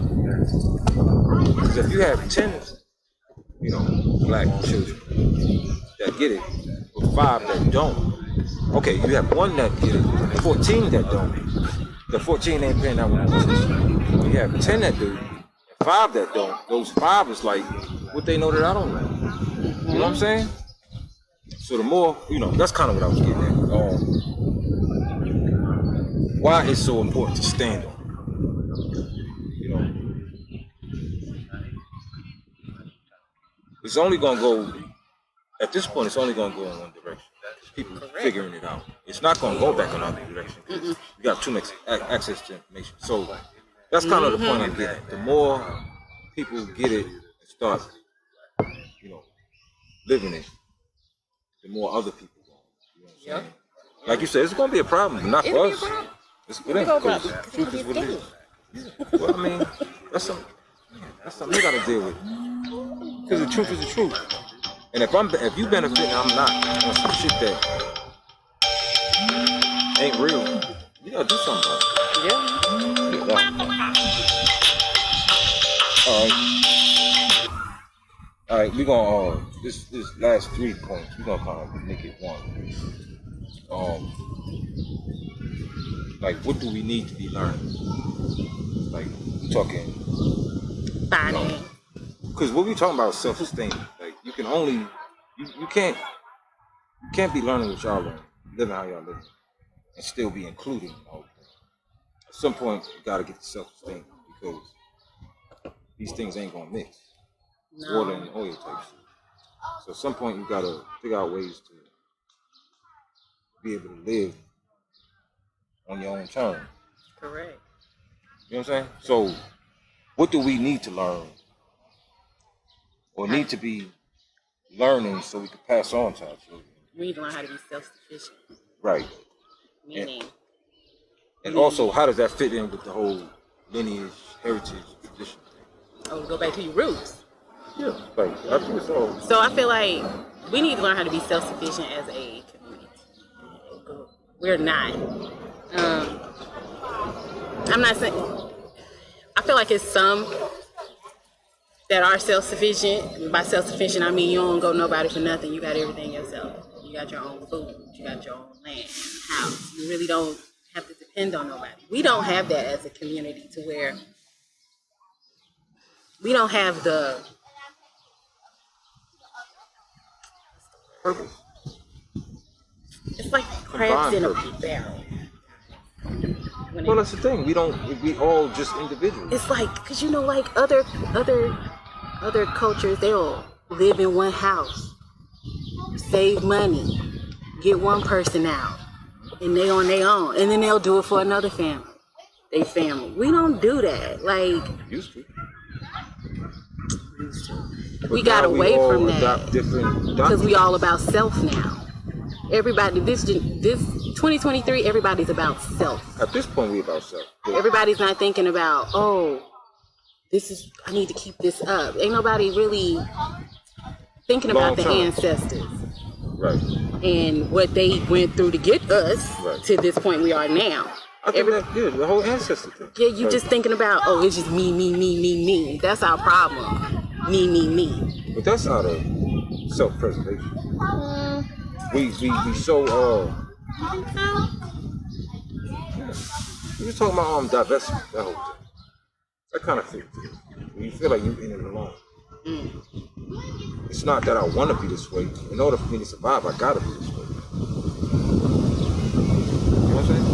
because if you have 10, you know, black children that get it, with 5 that don't, okay, you have 1 that get it, and 14 that don't. The 14 ain't paying that one attention. You have 10 that do, and 5 that don't. Those 5 is like what they know that I don't know. You know what I'm saying? So the more, that's kind of what I was getting at. Why it's so important to stand on. It's only gonna go. At this point, it's only gonna go in one direction. People figuring it out. It's not gonna go back another direction because you got too much access to information. So that's kind of the point I'm getting at. The more people get it and start, living it, the more other people go. You know what I'm saying? Like you said, it's gonna be a problem, but not for us. It's for them. Because the truth is what it is. Yeah. Well, I mean, that's something they gotta deal with. Because the truth is the truth. And if you benefit and I'm not on some shit that ain't real, you gotta do something about it. Yeah. All right, we gonna this last 3 points, we gonna kind of make it one. Like, what do we need to be learning? Like, we talking Finance. Because what we talking about is self-esteem. Like, you can only, you can't be learning what y'all learn, living how y'all living, and still be including the whole thing. At some point, you gotta get the self-esteem because these things ain't gonna mix. No. Water and oil type shit. So at some point, you gotta figure out ways to be able to live on your own terms. Correct. You know what I'm saying? So, what do we need to learn? Or need to be learning so we can pass on to our children? We need to learn how to be self-sufficient. Right. Meaning. And also, how does that fit in with the whole lineage, heritage, tradition thing? Oh, go back to your roots. Yeah, like, I think it's all. So I feel like we need to learn how to be self-sufficient as a community. We're not. I'm not saying. I feel like it's some that are self-sufficient. By self-sufficient, I mean you don't go nobody for nothing. You got everything yourself. You got your own food. You got your own land, house. You really don't have to depend on nobody. We don't have that as a community to where we don't have the Purpose. It's like crabs in a Combined barrel. Well, that's the thing. We all just individuals. It's like, cause like other cultures, they'll live in one house, save money, get one person out, and they on their own, and then they'll do it for another family. They family. We don't do that. Like Used to. we got away from that adopt different because we all about self now. Everybody, this 2023, everybody's about self. At this point, we about self. Yeah. Everybody's not thinking about, I need to keep this up. Ain't nobody really thinking about the ancestors. Right. And what they went through to get us to this point we are now. I think the whole ancestor thing. Yeah, you just thinking about, it's just me. That's our problem. Me. But that's out of self-preservation. We so You think so? we were talking about divestment, that whole thing. That kind of thing. When you feel like you're in it alone. It's not that I want to be this way. In order for me to survive, I gotta be this way. You know what I'm saying?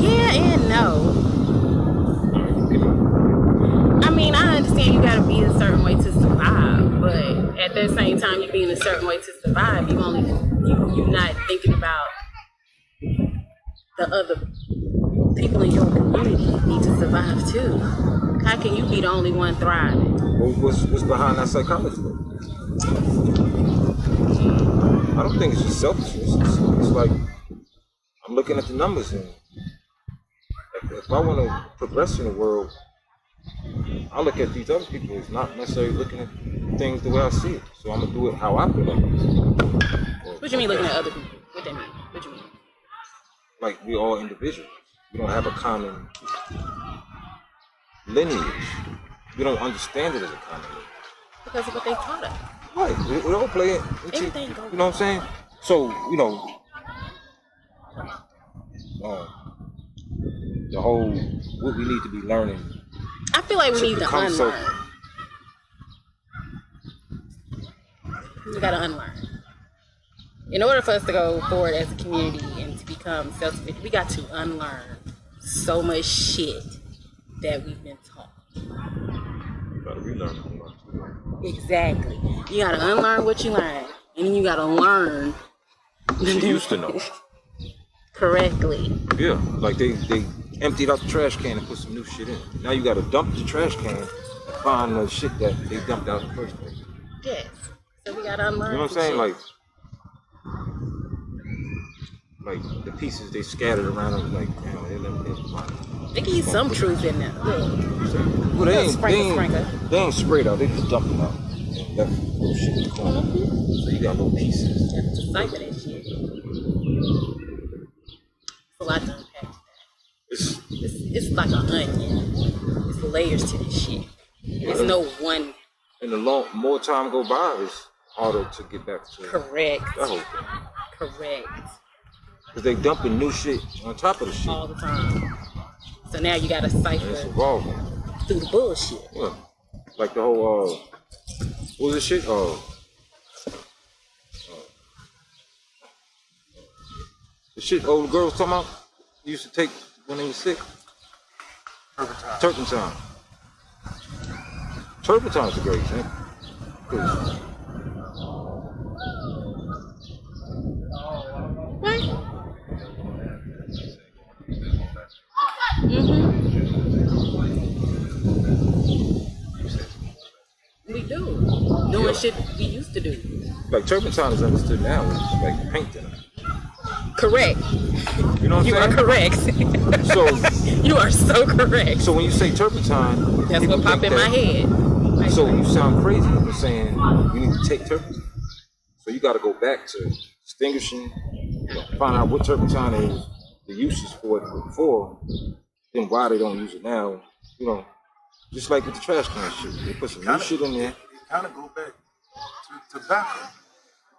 Yeah and no. I mean, I understand you gotta be a certain way to survive, but at the same time, you being a certain way to survive, you're not thinking about the other people in your community need to survive too. How can you be the only one thriving? What's behind that psychology? I don't think it's just selfishness. It's like I'm looking at the numbers, and if I want to progress in the world, I look at these other people as not necessarily looking at things the way I see it. So I'm gonna do it how I feel like it. What do you mean looking at other people? What that mean? What do you mean? Like we're all individuals. We don't have a common lineage. We don't understand it as a common lineage. Because of what they taught us. Right. We all play it. Everything goes. You know what I'm saying? So, the whole what we need to be learning. I feel like we need to become so- unlearn. We gotta unlearn. In order for us to go forward as a community and to become self-sufficient, we got to unlearn so much shit that we've been taught. Gotta relearn a lot too. Exactly. You gotta unlearn what you learned, and then you gotta learn What you used to know. correctly. Yeah, like they emptied out the trash can and put some new shit in. Now you gotta dump the trash can and find the shit that they dumped out in the first place. Yes. So we gotta unlearn. You know what I'm some saying? shit. Like the pieces they scattered around them, like, damn, they let me They give you some truth in there. Look. Well, they ain't, Sprinkle. they ain't sprayed out, they just dumped them out. And left little shit in the corner. So you got little pieces. Cipher that shit. It's a lot to unpack. It's like an onion. It's layers to this shit. There's no one. And the more time go by, it's harder to get back to Correct. that whole thing. Correct. Because they dumping new shit on top of the shit. All the time. So now you gotta And it's cipher evolving. through the bullshit. Yeah. Like the whole, what was this shit? The shit old girls talking about, used to take when they were sick. Turpentine. Turpentine's a great example. 'Cause What? Mm-hmm. We do. Doing shit we used to do. like turpentine is understood now as like paint thinner. Correct. You know what I'm You are saying? correct. So, You are so correct. so when you say turpentine, That's people what popped think in my that- head. So you sound crazy for saying you need to take turpentine. So you got to go back to distinguishing, find out what turpentine is, the uses for it before, then why they don't use it now. You know, just like with the trash can shit, they put some new shit in there. It kind of go back to tobacco.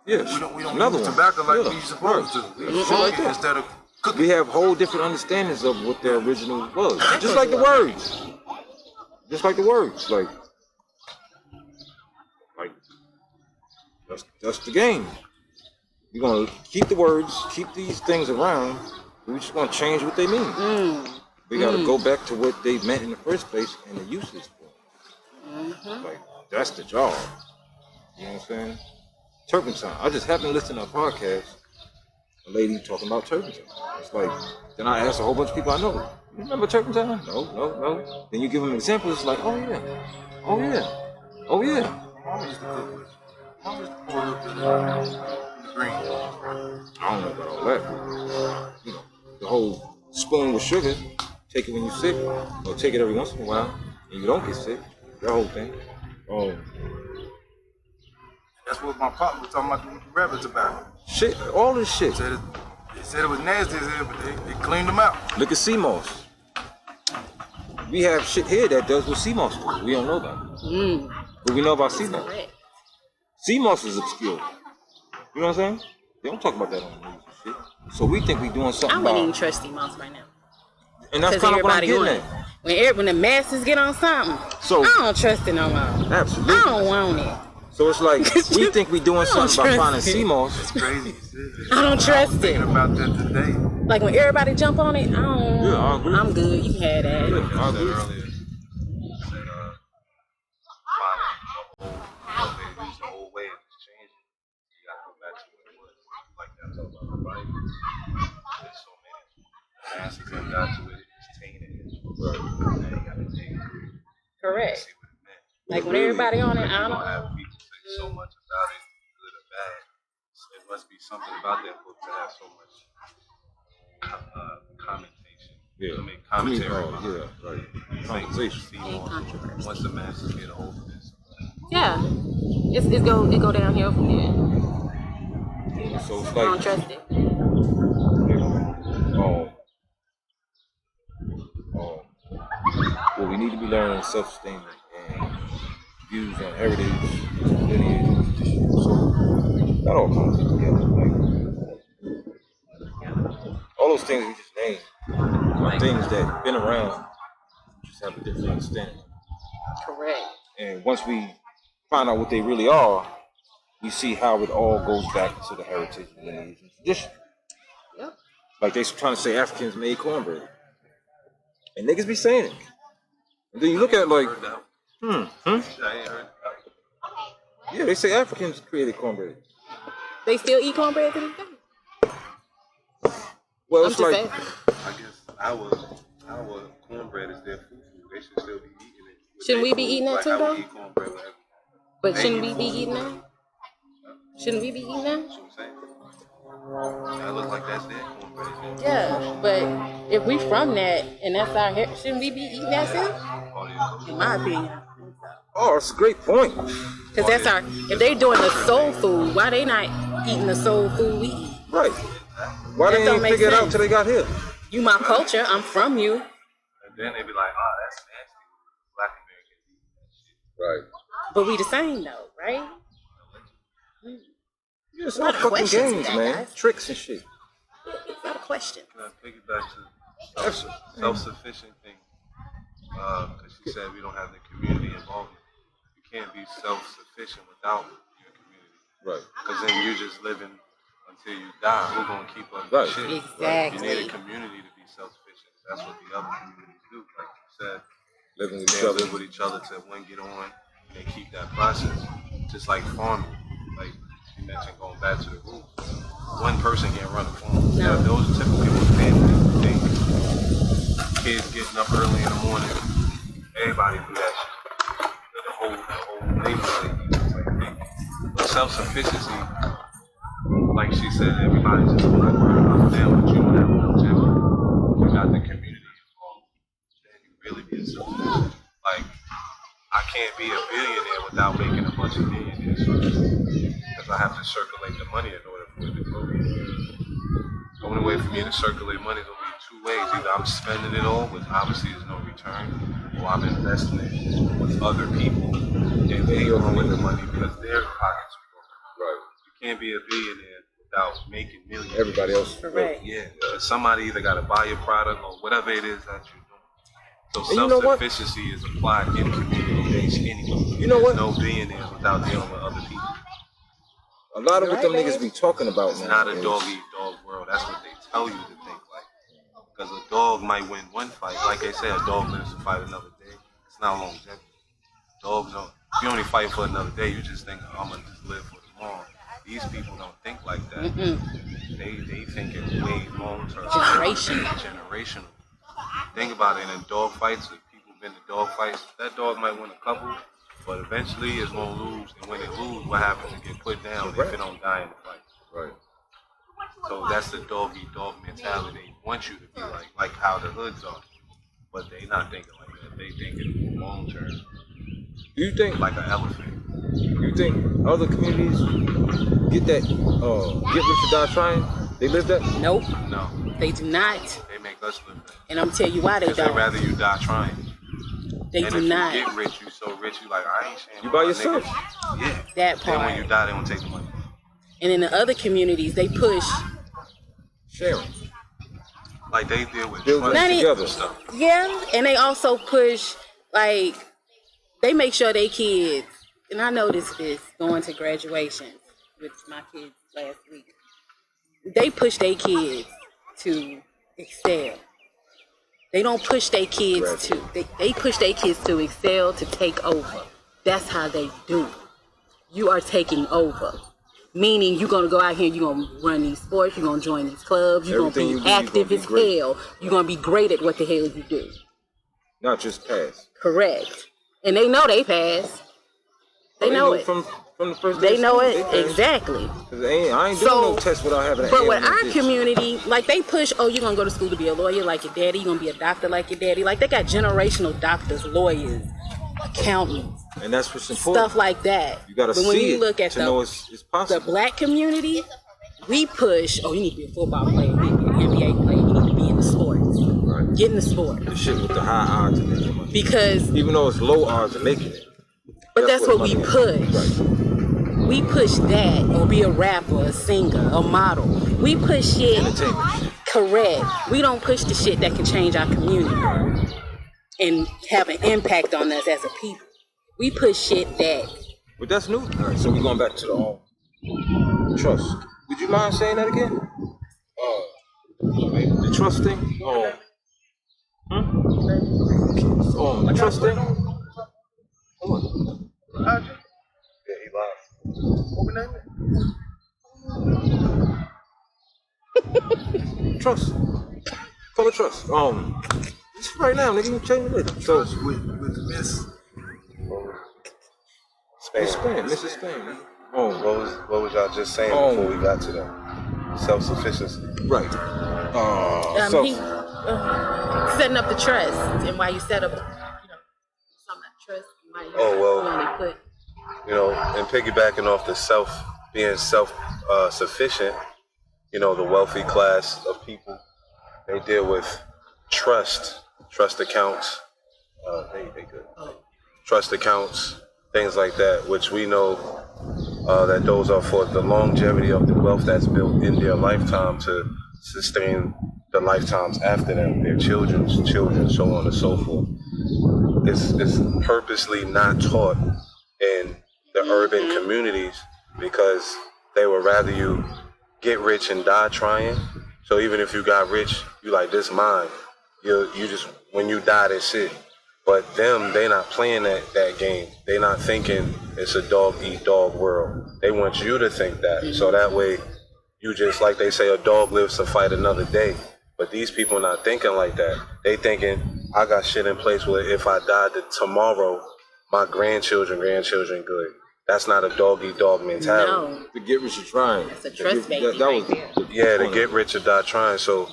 Yeah, We don't another use one. tobacco like Yeah, we supposed right. to. We Shit like smoke it that. instead of cooking. We have whole different understandings of what their original was. Just like the words. Just like the words. Like that's the game. We're gonna keep the words, keep these things around, we're just gonna change what they mean. We gotta go back to what they meant in the first place and the uses for it. Like that's the job. You know what I'm saying? Turpentine. I just happened to listen to a podcast, a lady talking about turpentine. It's like, then I asked a whole bunch of people I know, you remember turpentine? No. Then you give them examples, it's like, oh yeah. Mama used to cook with it. Mama used to pour up the green. I don't know about all that. You know, the whole spoon with sugar, take it when you're sick, or take it every once in a while, and you don't get sick. That whole thing. That's what my pop was talking about the rabbit tobacco. Shit, all this shit. They said it was nasty as hell, but they cleaned them out. Look at CMOS. We have shit here that does what CMOS do. We don't know about it. But we know about CMOS. Correct. CMOS is obscure. You know what I'm saying? They don't talk about that on the news and shit. So we think we doing I something wouldn't even about, trust C-Moss right now. and that's Because kind of what I'm everybody getting on at. it. When the masses get on something, So- I don't trust it no more. Absolutely. I don't want it. So it's like we think we doing I don't something by trust finding it. CMOS. Crazy. I don't trust it. Thinking about that today. Like when everybody jump on it, I don't. Yeah, I agree. I'm good. You can have that. Yeah, I agree. Earlier, finding the whole way of changing. You gotta go back to what it was. Like that talk about the Bible. There's so many masses that got to it. It's tainted. Right. Now you gotta dig through it. Correct. See what it meant. Like when everybody on it, I You don't. don't have people say so much about it, good or bad. So it must be something about that book to have so much commentation. Yeah. I mean, commentary. Yeah, right. Conversation. And controversy. Once the masses get a hold of this. Yeah. It go downhill from there. So it's I don't like, trust it. well, we need to be learning self-esteem and views on heritage, lineage. So that all comes together. Like all those things we just named. about things that been around, just have a different understanding. Correct. And once we find out what they really are, we see how it all goes back to the heritage and lineage and tradition. Yep. Like they trying to say Africans made cornbread. And niggas be saying it. And then you look at it like, I ain't heard that. yeah, they say Africans created cornbread. They still eat cornbread to this day. Well, I'm it's just like, saying. I guess our cornbread is their food. They should still be eating it. Shouldn't we be eating that like too, how though? we eat cornbread with everything. But shouldn't we be eating that? Shouldn't we be eating that? That's what I'm saying. That looks like that's their cornbread. Yeah, but if we from that and that's our hair, shouldn't we be eating that too? All your culture. In my opinion. oh, it's a great point. Because that's our, if they doing the soul food, why they not eating the soul food we eat? Right. Why That they don't ain't make figure it out sense. till they got here? You my culture, I'm from you. And then they be like, oh, that's nasty. Black Americans eat that shit. Right. But we the same though, right? Yeah, it's A all lot of fucking questions games, to that, man. guys. Tricks and shit. Not a question. Can I take it back to self-sufficient thing? Because she said we don't have the community involvement. You can't be self-sufficient without your community. Right. Because then you're just living until you die. Who's gonna keep up Right. the shit? You Exactly. need a community to be self-sufficient. That's what the other communities do. Like you said, Living with each they other. live with each other to one get on. They keep that process. Just like farming. Like you mentioned, going back to the roots. One person can't run a farm. No. Those are typically what families do. Kids getting up early in the morning. Everybody do that shit. The whole neighborhood. Like, self-sufficiency, like she said, everybody's just like running up and down, but you don't have longevity. You got the community involved. Then you really be self-sufficient. Like, I can't be a billionaire without making a bunch of millionaires because I have to circulate the money in order for it to grow. The only way for me to circulate money is going to be two ways. Either I'm spending it all, which obviously is no return, or I'm investing it with other people and they run with the money because their pockets are broken. Right. You can't be a billionaire without making millions. Everybody else. Correct. Yeah, because somebody either got to buy your product or whatever it is that you're doing. So And you know what? self-sufficiency is applied in community-based anyway. You know what? There's no billionaires without dealing with other people. A lot of what them Right, niggas be talking about, It's man. not a is- dog-eat-dog world. That's what they tell you to think like. Because a dog might win one fight. Like they say, a dog lives to fight another day. It's not longevity. Dogs don't. If you only fight for another day, you just think, oh, I'm going to just live for tomorrow. These people don't think like that. They think it's way long-term. Generational. Think about it. In dog fights, if people been to dog fights, that dog might win a couple, but eventually it's going to lose. And when it lose, what happens? It get put down if it don't die in the fight. Right. So that's the dog-eat-dog mentality they want you to be like how the hoods are. But they not thinking like that. They thinking long-term, Do you think, like an elephant. you think other communities get that, get rich or die trying? They live that? Nope, No, they do not. they make us live that. And I'm tell you why they Because they'd don't. rather you die trying. They And do if not. you get rich, you so rich, you like, I ain't sharing You with by my yourself. niggas. Yeah. That Then when part. you die, they don't take the money. And in the other communities, they push. Sharing. Like they deal with Build trust Not it e- together. stuff. Yeah, and they also push, like, they make sure they kids, and I noticed this going to graduation with my kids last week. They push their kids to excel. They don't push their kids to, they push their kids to excel, to take over. That's how they do. You are taking over. Meaning you're gonna go out here, you're gonna run these sports, you're gonna join these clubs, you're Everything gonna you be do, you're active gonna as be great. hell. You're gonna be great at what the hell you do. Not just pass. Correct. And they know they pass. They know it. From the first day They of know school, it they pass. exactly. 'Cause I ain't doing So, no test without having an But A with on that our bitch. community, like they push, oh, you're gonna go to school to be a lawyer like your daddy, you're gonna be a doctor like your daddy. Like they got generational doctors, lawyers, accountants, And that's what's important. stuff like that. You gotta but when see you it look at to know it's the possible. black community, we push, oh, you need to be a football player, you need to be an NBA player, you need to be in the sports. Right. Get in the sport. The shit with the high odds of making money. Because, Even though it's low odds of making it. but that's what where we the money push. is. Right. We push that, or be a rapper, a singer, a model. We push shit. Entertainment shit. correct. We don't push the shit that can change our community and have an impact on us as a people. We push shit that. But that's new. All right, so we're going back to the trust. Would you mind saying that again? The trust thing? Oh. Oh, the trust thing? Come on. Yeah, he lied. What we name it? Trust. Call it trust. Just right now, nigga, you can change it later. So, with Miss Spain. Mrs. Spain, man. What was y'all just saying before we got to that? Self-sufficiency. Right. He setting up the trust, and why you set up, some of that trust, why you only put. And piggybacking off the being self-sufficient, the wealthy class of people, they deal with trust accounts, they good. Trust accounts, things like that, which we know that those are for the longevity of the wealth that's built in their lifetime to sustain the lifetimes after them, their children's children, so on and so forth. It's purposely not taught in the urban communities because they would rather you get rich and die trying. So even if you got rich, you like, this mine. You just, when you die, that's it. But them, they not playing that game. They not thinking it's a dog-eat-dog world. They want you to think that. So that way, you just, like they say, a dog lives to fight another day. But these people not thinking like that. They thinking, I got shit in place where if I died tomorrow, my grandchildren good. That's not a dog-eat-dog mentality. No. To get rich or trying. That's a trust baby right there. Yeah, to get rich or die trying. So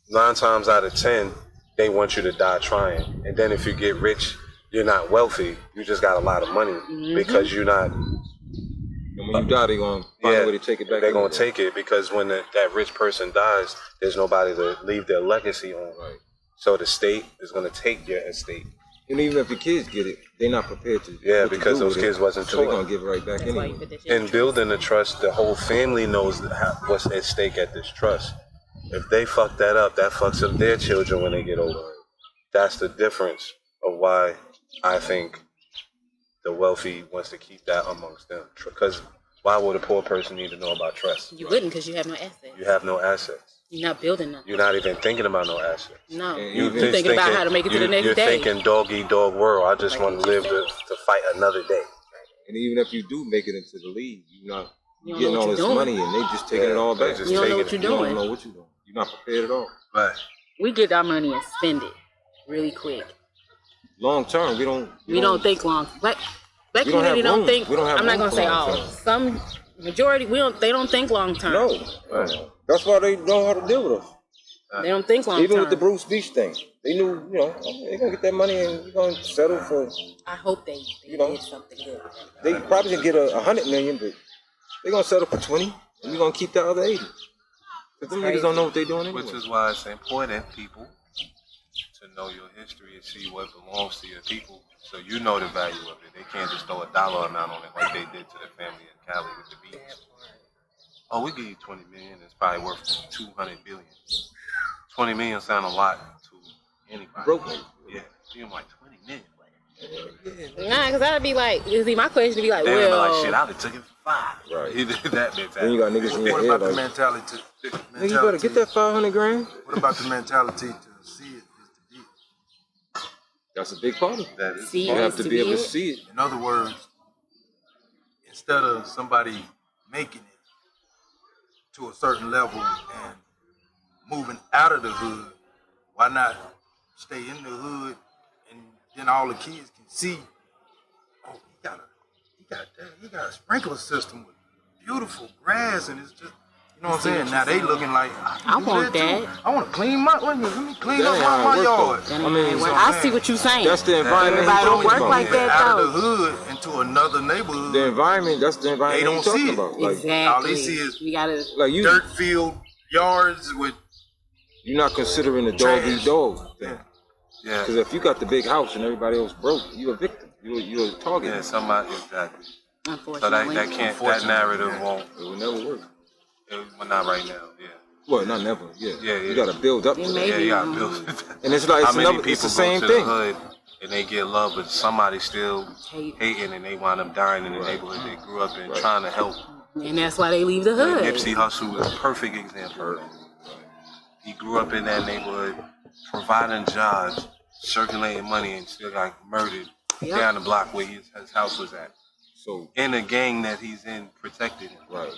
9 times out of 10, they want you to die trying. And then if you get rich, you're not wealthy. You just got a lot of money because you're not. And when you die, they're going to find a way to take it back. They're going to take it because when that rich person dies, there's nobody to leave their legacy on. Right. So the state is going to take your estate. And even if the kids get it, they're not prepared to. Yeah, because those kids wasn't so they're taught. going to give it right back anyway. In building the trust, the whole family knows what's at stake at this trust. If they fuck that up, that fucks up their children when they get older. That's the difference of why I think the wealthy wants to keep that amongst them. Because why would a poor person need to know about trust? You wouldn't, because you have no assets. You have no assets. You're not building nothing. You're not even thinking about no assets. No. You're You're thinking about how to make it to the next you're day. You're thinking dog-eat-dog world. I just want to live to fight another day. And even if you do make it into the league, you're not You don't getting know what all this you're doing. money and they just taking it all back. Just You don't know taking what you're it. You doing. don't know what you're doing. You're not prepared at all. Right. We get our money and spend it really quick. Long term, we don't think long. Black We don't community have don't room. think. We don't have I'm not room gonna for say long all. term. Some majority they don't think long term. No. Right. That's why they know how to deal with us. They don't think long term. Even with the Bruce Beach thing, they knew, they're gonna get that money and we're gonna settle for. I hope they did something good. They probably can get $100 million, but they're gonna settle for 20, and we're gonna keep the other 80. But them niggas don't know what they're doing anyway. Which is why it's important, people, to know your history and see what belongs to your people, so you know the value of it. They can't just throw a dollar amount on it like they did to the family in Cali with the beach. Oh, we give you 20 million. It's probably worth 200 billion. 20 million sound a lot to anybody. Broke me. Yeah, you're like 20 million. Nah, because I'd be like, my question would be like, Damn, well, like shit, I'd have took it for 5. Right. He did that mentality. Then you got niggas in your what head about the like, mentality? nigga, you better get that 500 grand. What about the mentality to see it is to be it? That's a big part of it. That is See, You have to be able to it. see it. In other words, instead of somebody making it to a certain level and moving out of the hood, why not stay in the hood and then all the kids can see, oh, he got a sprinkler system with beautiful grass and it's just, you know what I'm saying? Now they looking like, I can do want too. that. I want to clean my, let me clean That up ain't how my it work, yard. though. I mean, Well, I see what you're saying. that's the environment. Everybody he's don't talking work about. like that. Out of the though. hood into another neighborhood. The environment, that's the environment They don't he's talking see it. about. Like, Exactly. All they see is we gotta. like you, dirt field yards with you're not considering the dog eat dog thing. Yeah, Because if you got the big house and everybody else broke, you're a victim. You're a target. yeah, somebody, exactly. So Unfortunately, that narrative won't, It will never work. well, not right now, yeah. Well, not never. Yeah. Yeah, You yeah. gotta build up to It that. may Yeah, be. you gotta build it. And it's like How it's many another. people It's the go same to thing. the hood and they get love, but somebody's still Hate. hating and they wind up dying in the neighborhood they grew up in, trying to help. And that's why they leave the hood. Nipsey Hussle was a perfect example. He grew up in that neighborhood, providing jobs, circulating money, and still got murdered Yep. down the block where his house was at. So In a gang that he's in, protected him. right,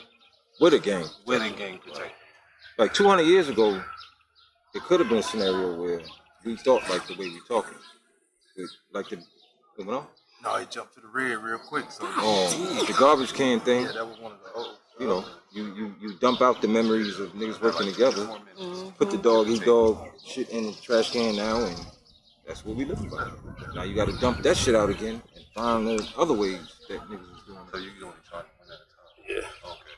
with a gang. With a gang protected. Like 200 years ago, it could have been a scenario where we thought like the way we talking, like the, you know, No, he jumped to the red real quick. So the garbage can thing. yeah, that was one of the old. You know, you dump out the memories of niggas working together, put the dog eat dog shit in the trash can now, and that's what we living by. Now you got to dump that shit out again and find the other ways that niggas is doing. So you can only talk one at a time. Yeah. Okay.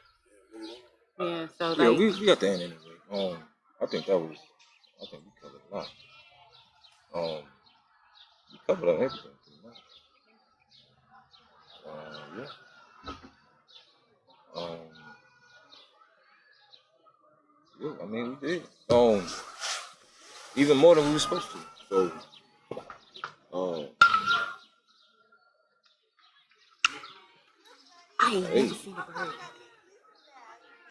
Yeah, so Yeah, like, we got the end anyway. I think we covered a lot. We covered everything pretty much. Yeah. Yeah, I mean we did. Even more than we were supposed to. So, I ain't hey. never seen a bird.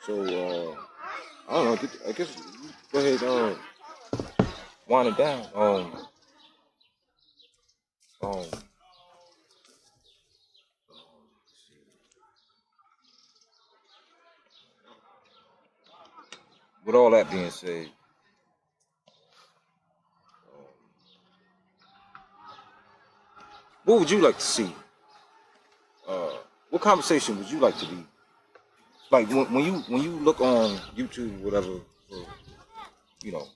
so I don't know. I guess you go ahead. Wind it down. With all that being said, what would you like to see? What conversation would you like to be? Like when you look on YouTube, whatever, for, you know,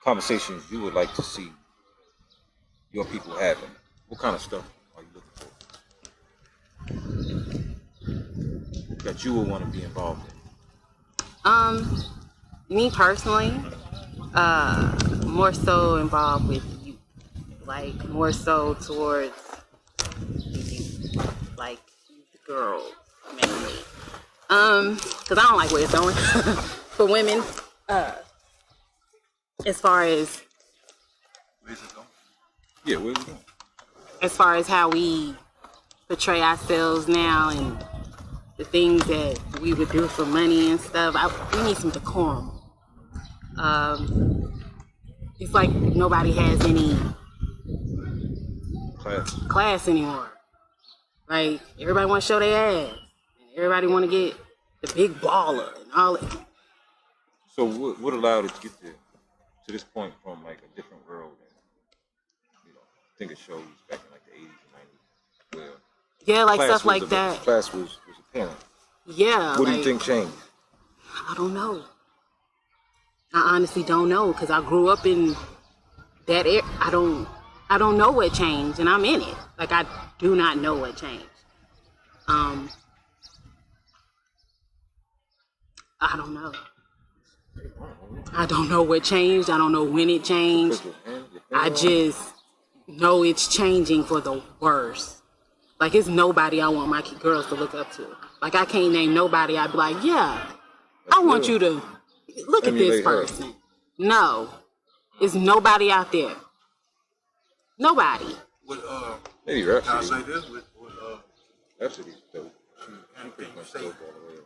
conversations you would like to see your people having. What kind of stuff are you looking for that you would want to be involved in? Me personally, more so involved with youth, like more so towards the youth, like the girls mainly. Cause I don't like where it's going for women. As far as Where's it going? Yeah, where we going? as far as how we portray ourselves now and the things that we would do for money and stuff, we need some decorum. It's like nobody has any class anymore. Like everybody want to show their ass, and everybody want to get the big baller and all that. So what allowed it to get to this point from like a different world and, you know, think of shows back in like the 80s and 90s where Yeah, like class stuff was like that. Class was apparent. Yeah. What do you like, think changed? I don't know. I honestly don't know because I grew up in that area. I don't know what changed, and I'm in it. Like I do not know what changed. I don't know. I don't know what changed. I don't know when it changed. I just know it's changing for the worse. Like it's nobody I want my girls to look up to. Like I can't name nobody I'd be like, yeah, I want you to look at this Emulate her. person. No, it's nobody out there. Nobody. With Maybe can I Rhapsody. say this? With Rhapsody's dope. She and pretty you much say dope all the way around.